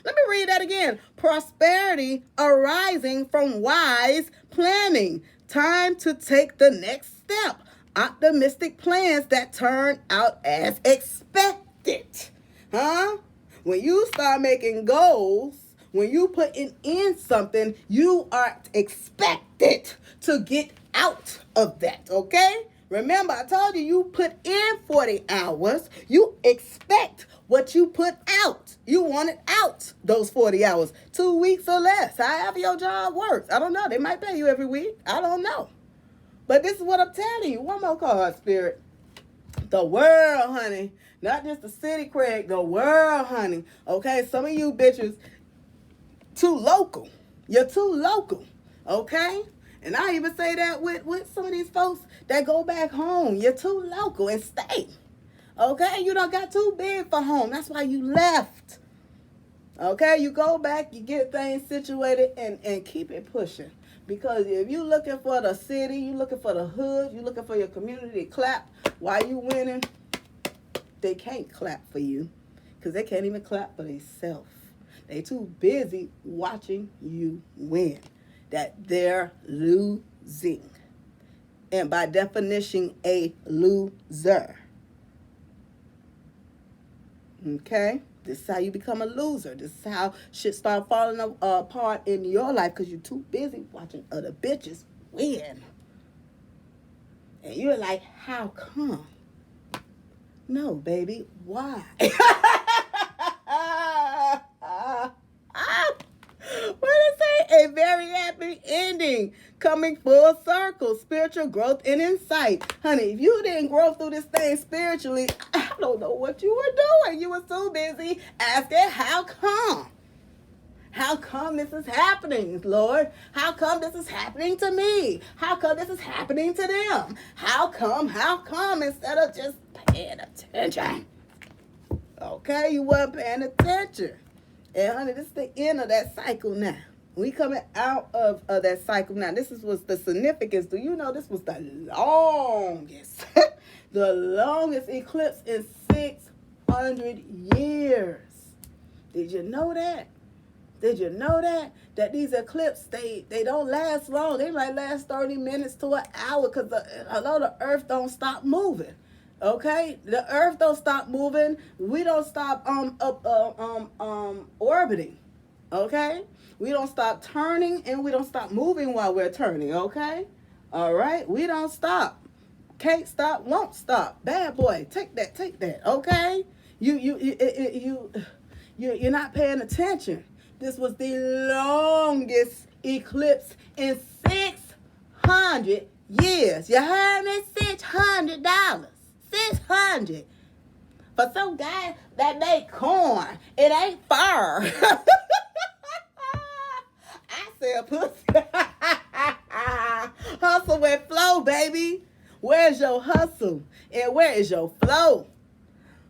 Speaker 1: Let me read that again. Prosperity arising from wise planning. Time to take the next step. Optimistic plans that turn out as expected. Huh? When you start making goals, when you put in something, you are expected to get out of that, okay? Remember, I told you, you put in 40 hours. You expect what you put out. You want it out those 40 hours. 2 weeks or less. However your job works. I don't know. They might pay you every week. I don't know. But this is what I'm telling you. One more card, Spirit. The world, honey. Not just the city, Craig. The world, honey. Okay? Some of you bitches too local. You're too local. Okay? And I even say that with some of these folks that go back home. You're too local and stay. Okay? You don't got too big for home. That's why you left. Okay? You go back, you get things situated, and keep it pushing. Because if you looking for the city, you looking for the hood, you looking for your community to clap while you winning, they can't clap for you. Because they can't even clap for themselves. They too busy watching you win. That they're losing. And by definition, a loser. Okay? This is how you become a loser. This is how shit start falling apart in your life because you're too busy watching other bitches win. And you're like, how come? No, baby, why? What did it say? A very happy ending. Coming full circle. Spiritual growth and insight. Honey, if you didn't grow through this thing spiritually, I don't know what you were doing. You were so busy asking, how come? How come this is happening, Lord? How come this is happening to me? How come this is happening to them? How come, instead of just paying attention? Okay, you weren't paying attention. And honey, this is the end of that cycle now. We coming out of that cycle now. This was the significance. Do you know this was the longest, the longest eclipse in 600 years? Did you know that? Did you know that? That these eclipses, they don't last long. They might last 30 minutes to an hour because a lot of the earth don't stop moving. Okay, the earth don't stop moving. We don't stop orbiting. Okay, we don't stop turning and we don't stop moving while we're turning. Okay, all right, we don't stop. Can't stop, won't stop. Bad boy, take that. Okay, you're not paying attention. This was the longest eclipse in 600 years. You heard me? $600. 600 for some guy that make corn. It ain't fur. I said pussy. Hustle and flow, baby. Where's your hustle and where is your flow?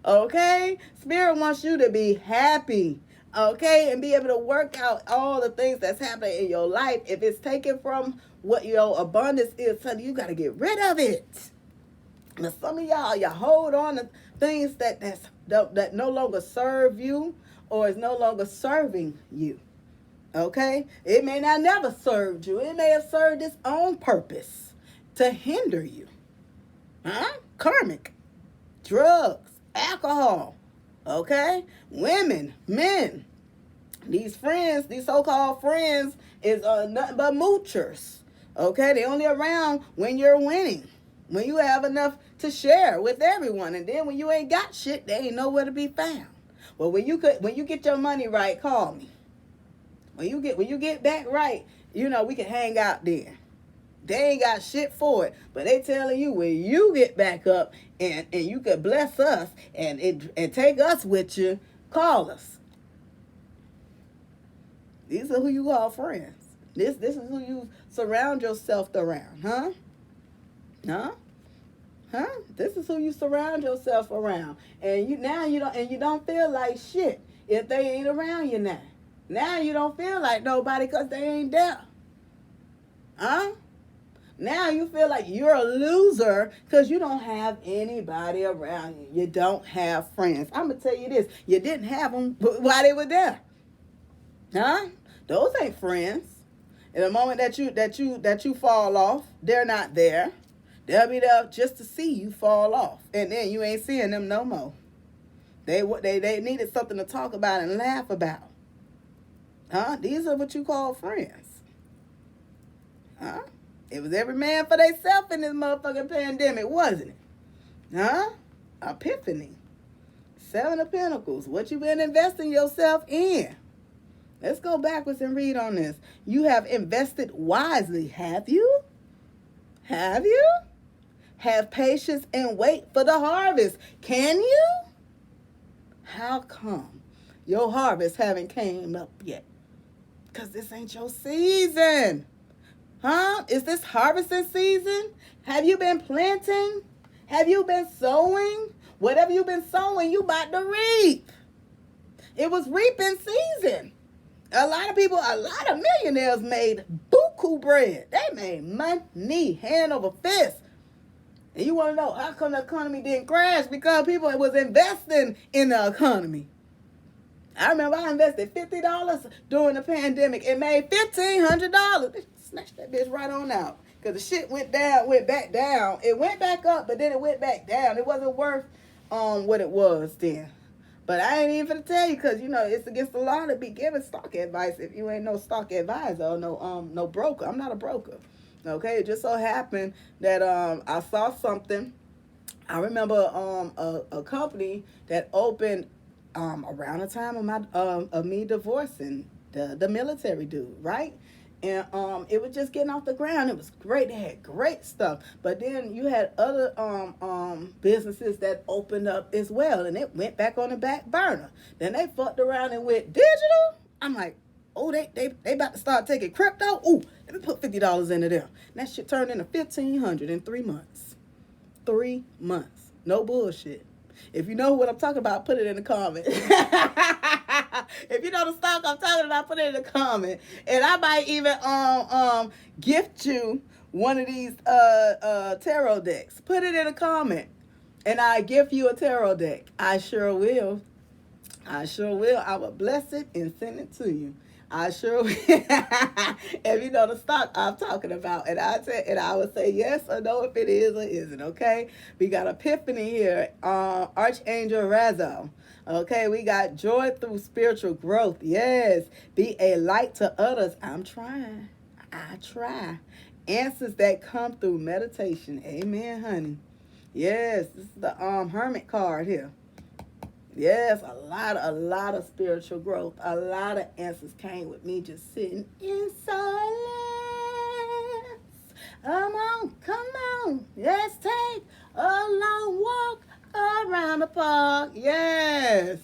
Speaker 1: Okay, Spirit wants you to be happy. Okay, and be able to work out all the things that's happening in your life. If it's taken from what your abundance is, honey, you got to get rid of it. Now, some of y'all hold on to things that no longer serve you or is no longer serving you. Okay? It may not never served you. It may have served its own purpose to hinder you. Huh? Karmic. Drugs. Alcohol. Okay? Women. Men. These friends, these so-called friends, is nothing but moochers. Okay? They only around when you're winning. When you have enough to share with everyone. And then when you ain't got shit, they ain't nowhere to be found. Well, when you get your money right, call me. When you get back right, we can hang out then. They ain't got shit for it. But they telling you when you get back up and you could bless us and take us with you, call us. These are who you call friends. This is who you surround yourself around, huh? Huh? This is who you surround yourself around. And you don't feel like shit if they ain't around you now. Now you don't feel like nobody because they ain't there. Huh? Now you feel like you're a loser because you don't have anybody around you. You don't have friends. I'm going to tell you this. You didn't have them while they were there. Huh? Those ain't friends. In the moment that you fall off, they're not there. They'll be there just to see you fall off. And then you ain't seeing them no more. They needed something to talk about and laugh about. Huh? These are what you call friends. Huh? It was every man for theyself in this motherfucking pandemic, wasn't it? Huh? Epiphany. Seven of Pentacles. What you been investing yourself in? Let's go backwards and read on this. You have invested wisely. Have you? Have you? Have patience and wait for the harvest. Can you? How come your harvest haven't came up yet? Because this ain't your season. Huh? Is this harvesting season? Have you been planting? Have you been sowing? Whatever you've been sowing, you about to reap. It was reaping season. A lot of millionaires made buku bread. They made money, hand over fist. And you want to know how come the economy didn't crash? Because people was investing in the economy. I remember I invested $50 during the pandemic and made $1,500. Snatched that bitch right on out. Because the shit went back down. It went back up, but then it went back down. It wasn't worth what it was then. But I ain't even finna tell you because, it's against the law to be giving stock advice if you ain't no stock advisor or no broker. I'm not a broker. Okay, it just so happened that I saw something. I remember a company that opened around the time of me divorcing the military dude, right? And it was just getting off the ground. It was great. They had great stuff. But then you had other businesses that opened up as well, and it went back on the back burner. Then they fucked around and went digital. I'm like, oh, they about to start taking crypto. Ooh, let me put $50 into there. And that shit turned into $1,500 in 3 months. 3 months. No bullshit. If you know what I'm talking about, put it in the comment. If you know the stock I'm talking about, put it in the comment. And I might even gift you one of these tarot decks. Put it in a comment. And I gift you a tarot deck. I sure will. I will bless it and send it to you. I sure will. If you know the stock I'm talking about. And I would say yes or no if it is or isn't, okay? We got Epiphany here. Archangel Razo. Okay, we got joy through spiritual growth. Yes. Be a light to others. I'm trying. I try. Answers that come through meditation. Amen, honey. Yes, this is the Hermit card here. Yes, a lot of spiritual growth. A lot of answers came with me just sitting in silence. Come on. Let's take a long walk around the park. Yes.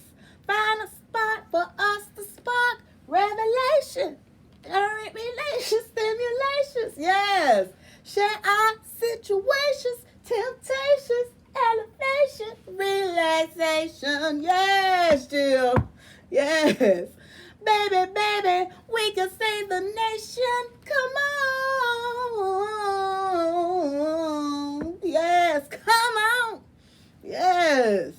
Speaker 1: Find a spot for us to spark revelation. Current relation stimulations. Yes. Share our situations, temptations, elevation, relaxation. Yes, Jill. Yes. Baby, we can save the nation. Come on. Yes, come on. Yes.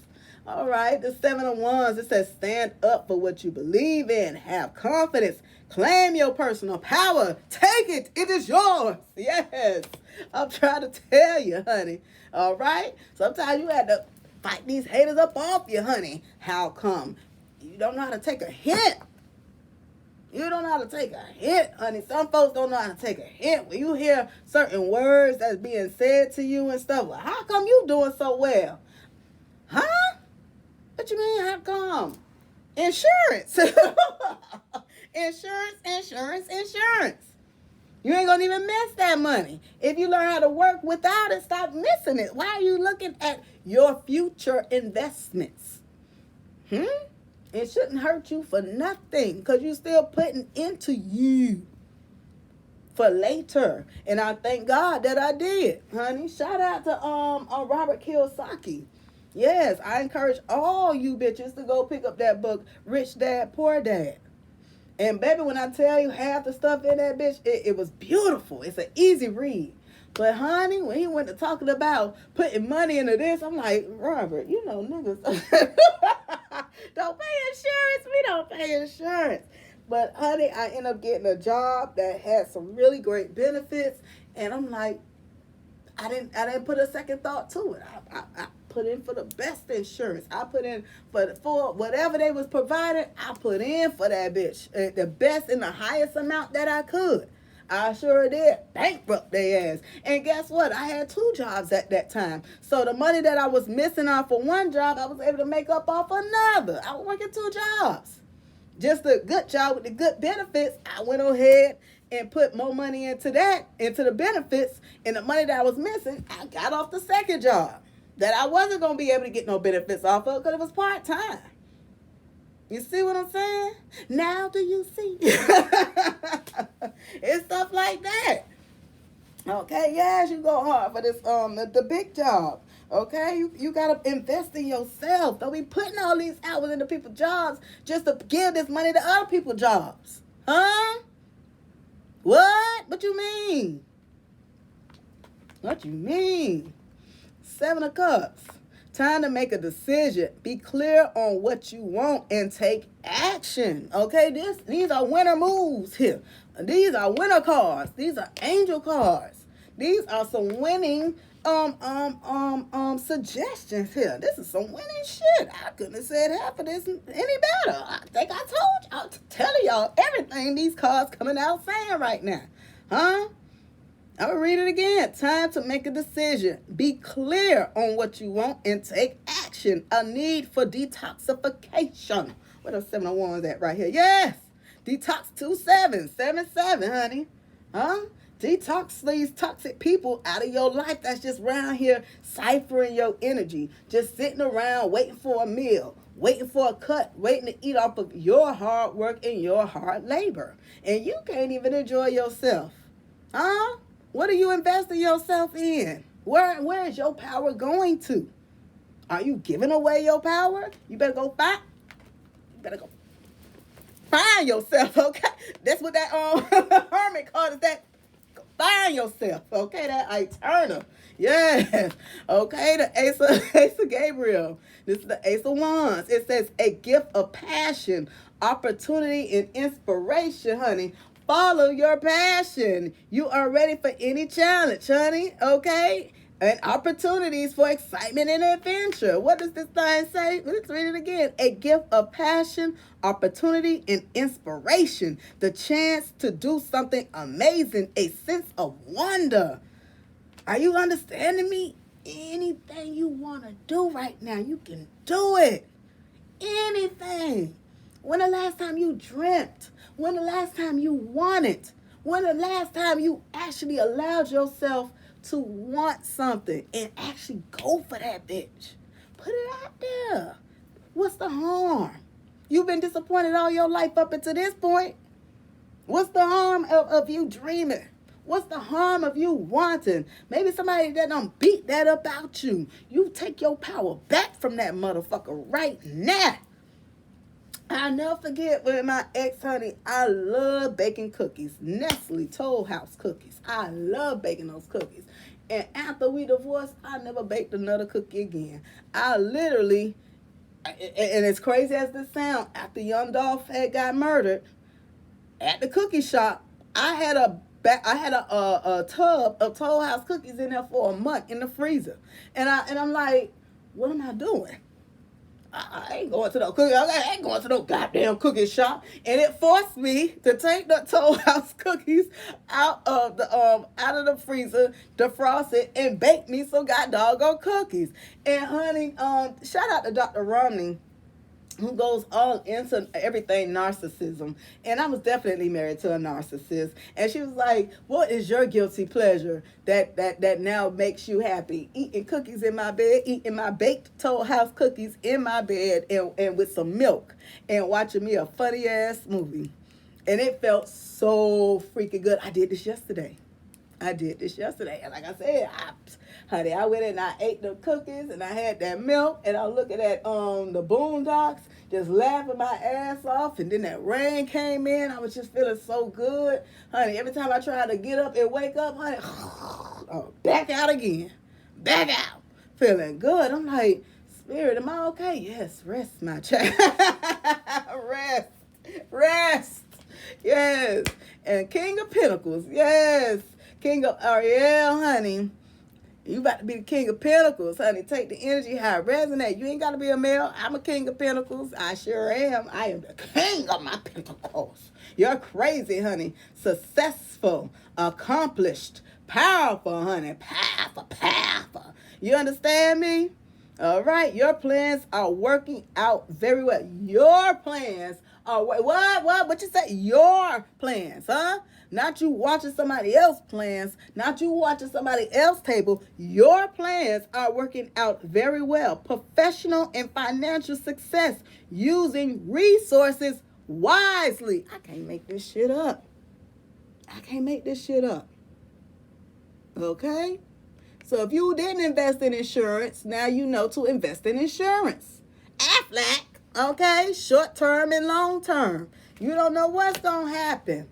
Speaker 1: All right. The 7 of Wands. It says stand up for what you believe in. Have confidence. Claim your personal power. Take it. It is yours. Yes. I'm trying to tell you, honey. All right? Sometimes you have to fight these haters up off you, honey. How come? You don't know how to take a hint. You don't know how to take a hint, honey. Some folks don't know how to take a hint. When you hear certain words that's being said to you and stuff, well, how come you doing so well? Huh? What you mean, how come? Insurance. Insurance. You ain't gonna even miss that money. If you learn how to work without it, stop missing it. Why are you looking at your future investments? It shouldn't hurt you for nothing because you're still putting into you for later. And I thank God that I did, honey. Shout out to Robert Kiyosaki. Yes, I encourage all you bitches to go pick up that book, Rich Dad, Poor Dad. And baby, when I tell you half the stuff in that bitch, it was beautiful. It's an easy read. But honey, when he went to talking about putting money into this, I'm like, Robert, niggas don't pay insurance. We don't pay insurance. But honey, I ended up getting a job that had some really great benefits. And I'm like, I didn't put a second thought to it. I put in for the best insurance. I put in for whatever they was providing. I put in for that bitch. The best and the highest amount that I could. I sure did. Bankrupt their ass. And guess what? I had 2 jobs at that time. So the money that I was missing off of one job, I was able to make up off another. I was working 2 jobs. Just a good job with the good benefits. I went ahead and put more money into that, into the benefits, and the money that I was missing, I got off the second job that I wasn't going to be able to get no benefits off of because it was part-time. You see what I'm saying? Now do you see? It's stuff like that. Okay, yes, you go hard for this the big job. Okay, you gotta invest in yourself. Don't be putting all these hours into people's jobs just to give this money to other people's jobs. Huh? What? What you mean? What you mean? 7 of Cups. Time to make a decision. Be clear on what you want and take action. Okay, these are winner moves here. These are winner cards. These are angel cards. These are some winning suggestions here. This is some winning shit. I couldn't have said half of this any better. I think I told y'all, telling y'all everything these cards coming out saying right now. Huh? I'm going to read it again. Time to make a decision. Be clear on what you want and take action. A need for detoxification. Where the 7 of Wands at right here? Yes. Detox 2777, honey. Huh? Detox these toxic people out of your life that's just around here ciphering your energy. Just sitting around waiting for a meal, waiting for a cut, waiting to eat off of your hard work and your hard labor. And you can't even enjoy yourself. Huh? What are you investing yourself in? Where is your power going to? Are you giving away your power? You better go find yourself, okay? That's what that hermit card is. That find yourself, okay? That Eterna. Yes. Okay, the Ace of Gabriel. This is the Ace of Wands. It says a gift of passion, opportunity, and inspiration, honey. Follow your passion. You are ready for any challenge, honey. Okay? And opportunities for excitement and adventure. What does this thing say? Let's read it again. A gift of passion, opportunity, and inspiration. The chance to do something amazing. A sense of wonder. Are you understanding me? Anything you want to do right now, you can do it. Anything. When the last time you dreamt? When the last time you wanted? When the last time you actually allowed yourself to want something and actually go for that bitch? Put it out there. What's the harm? You've been disappointed all your life up until this point. What's the harm of you dreaming? What's the harm of you wanting? Maybe somebody that done beat that about you. You take your power back from that motherfucker right now. I'll never forget with my ex, honey, I love baking cookies. Nestle Toll House cookies. I love baking those cookies. And after we divorced, I never baked another cookie again. I literally, and as crazy as this sounds, after Young Dolph had got murdered, at the cookie shop, I had a tub of Toll House cookies in there for a month in the freezer. And I'm like, what am I doing? I ain't going to no cookie. I ain't going to no goddamn cookie shop. And it forced me to take the Toll House cookies out of the freezer, defrost it, and bake me some doggone cookies. And honey, shout out to Dr. Romney, who goes all into everything narcissism. And I was definitely married to a narcissist. And she was like, what is your guilty pleasure that now makes you happy? Eating cookies in my bed, eating my baked Toll House cookies in my bed and with some milk and watching me a funny ass movie. And it felt so freaking good. I did this yesterday. And like I said, honey, I went and I ate the cookies and I had that milk and I was looking at the Boondocks, just laughing my ass off. And then that rain came in. I was just feeling so good. Honey, every time I tried to get up and wake up, honey, back out again. Back out. Feeling good. I'm like, Spirit, am I okay? Yes, rest, my child. Rest. Yes. And King of Pentacles. Yes. King of Ariel, honey. You about to be the king of pentacles, honey. Take the energy how it resonates. You ain't got to be a male. I'm a king of pentacles. I sure am. I am the king of my pentacles. You're crazy, honey. Successful, accomplished, powerful, honey. Powerful, powerful. You understand me? All right. Your plans are working out very well. Your plans are what you say? Your plans, huh? Not you watching somebody else's plans, not you watching somebody else's table. Your plans are working out very well. Professional and financial success using resources wisely. I can't make this shit up. I can't make this shit up. Okay? So if you didn't invest in insurance, now you know to invest in insurance. Affleck, okay? Short term and long term. You don't know what's going to happen.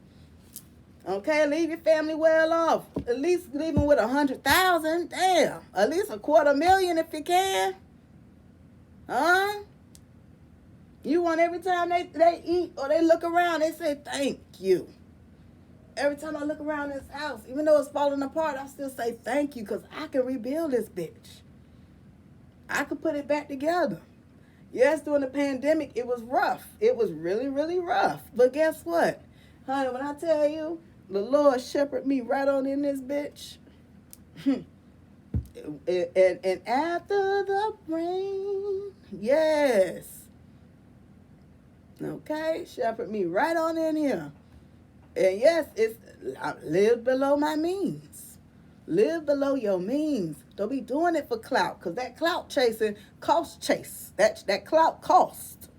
Speaker 1: Okay, leave your family well off. At least leave them with 100,000. Damn, at least $250,000 if you can. Huh? You want every time they eat or they look around, they say thank you. Every time I look around this house, even though it's falling apart, I still say thank you because I can rebuild this bitch. I can put it back together. Yes, during the pandemic, it was rough. It was really, really rough. But guess what? Honey, when I tell you, the Lord shepherded me right on in this bitch. and after the rain, yes. Okay, shepherd me right on in here. And yes, I live below my means. Live below your means. Don't be doing it for clout, because that clout chasing cost chase. That clout cost.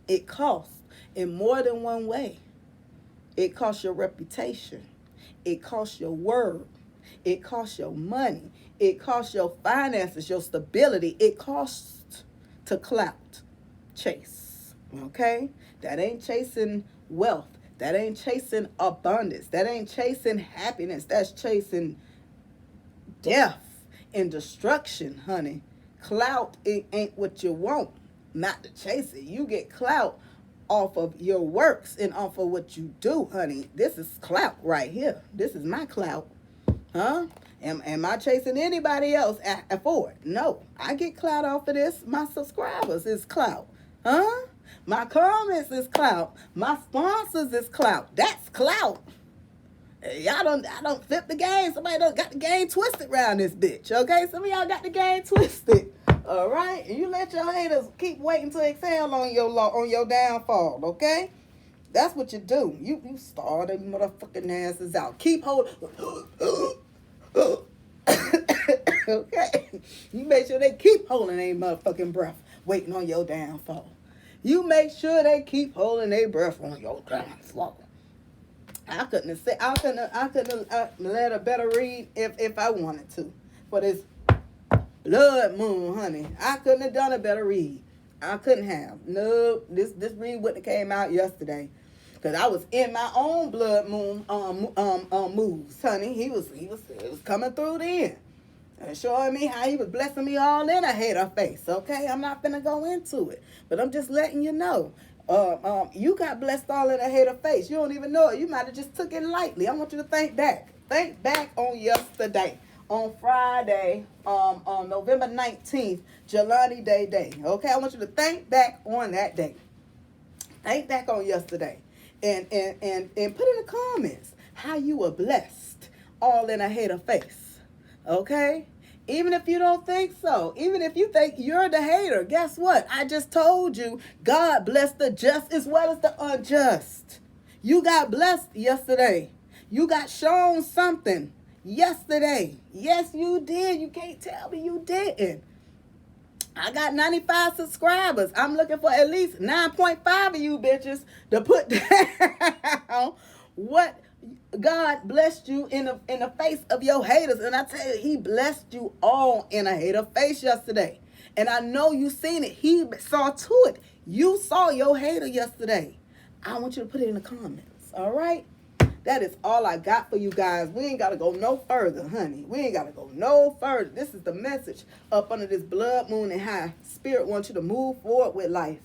Speaker 1: It costs in more than one way. It costs your reputation. It costs your word. It costs your money. It costs your finances, your stability. It costs to clout chase. Okay? That ain't chasing wealth. That ain't chasing abundance. That ain't chasing happiness. That's chasing death and destruction, honey. Clout, it ain't what you want. Not to chase it. You get clout off of your works and off of what you do, honey. This is clout right here. This is my clout. Huh? Am I chasing anybody else for it? No. I get clout off of this. My subscribers is clout. Huh? My comments is clout. My sponsors is clout. That's clout. I don't flip the game. Somebody done got the game twisted around this bitch. Okay? Some of y'all got the game twisted. All right, and you let your haters keep waiting to exhale on your downfall, okay? That's what you do. You start them motherfucking asses out. Keep holding. Okay? You make sure they keep holding their motherfucking breath, waiting on your downfall. You make sure they keep holding their breath on your downfall. I couldn't have let a better read if I wanted to for this Blood Moon, honey. I couldn't have done a better read. I couldn't have. No, this read wouldn't have came out yesterday, cause I was in my own Blood Moon moves, honey. It was coming through then, and showing me how he was blessing me all in a hater face. Okay, I'm not gonna go into it, but I'm just letting you know. You got blessed all in a hater face. You don't even know it. You might have just took it lightly. I want you to think back. Think back on yesterday. On Friday, on November 19th, Jelani Day. Okay, I want you to think back on that day. Think back on yesterday. And put in the comments how you were blessed all in a hater face. Okay? Even if you don't think so, even if you think you're the hater, guess what? I just told you God blessed the just as well as the unjust. You got blessed yesterday. You got shown something yesterday. Yes, you did. You can't tell me you didn't. I got 95 subscribers. I'm looking for at least 9.5 of you bitches to put down what God blessed you in the face of your haters. And I tell you, he blessed you all in a hater face yesterday. And I know you seen it. He saw to it. You saw your hater yesterday. I want you to put it in the comments. All right? That is all I got for you guys. We ain't got to go no further, honey. We ain't got to go no further. This is the message up under this blood moon and how spirit wants you to move forward with life.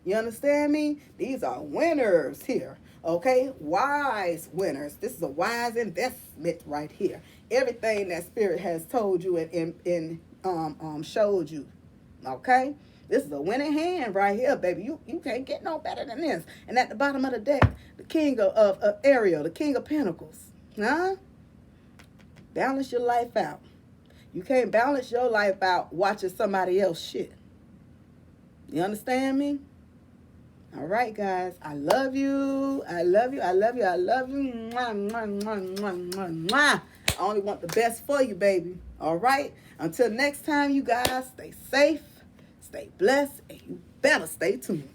Speaker 1: You understand me? These are winners here. Okay, wise winners. This is a wise investment right here. Everything that Spirit has told you and showed you. Okay, this is a winning hand right here, baby. You can't get no better than this. And at the bottom of the deck, the King of Ariel, the King of Pentacles. Huh? Balance your life out. You can't balance your life out watching somebody else shit. You understand me? All right, guys. I love you. I love you. I love you. I love you. Mwah, mwah, mwah, mwah, mwah, mwah. I only want the best for you, baby. All right? Until next time, you guys, stay safe, stay blessed, and you better stay tuned.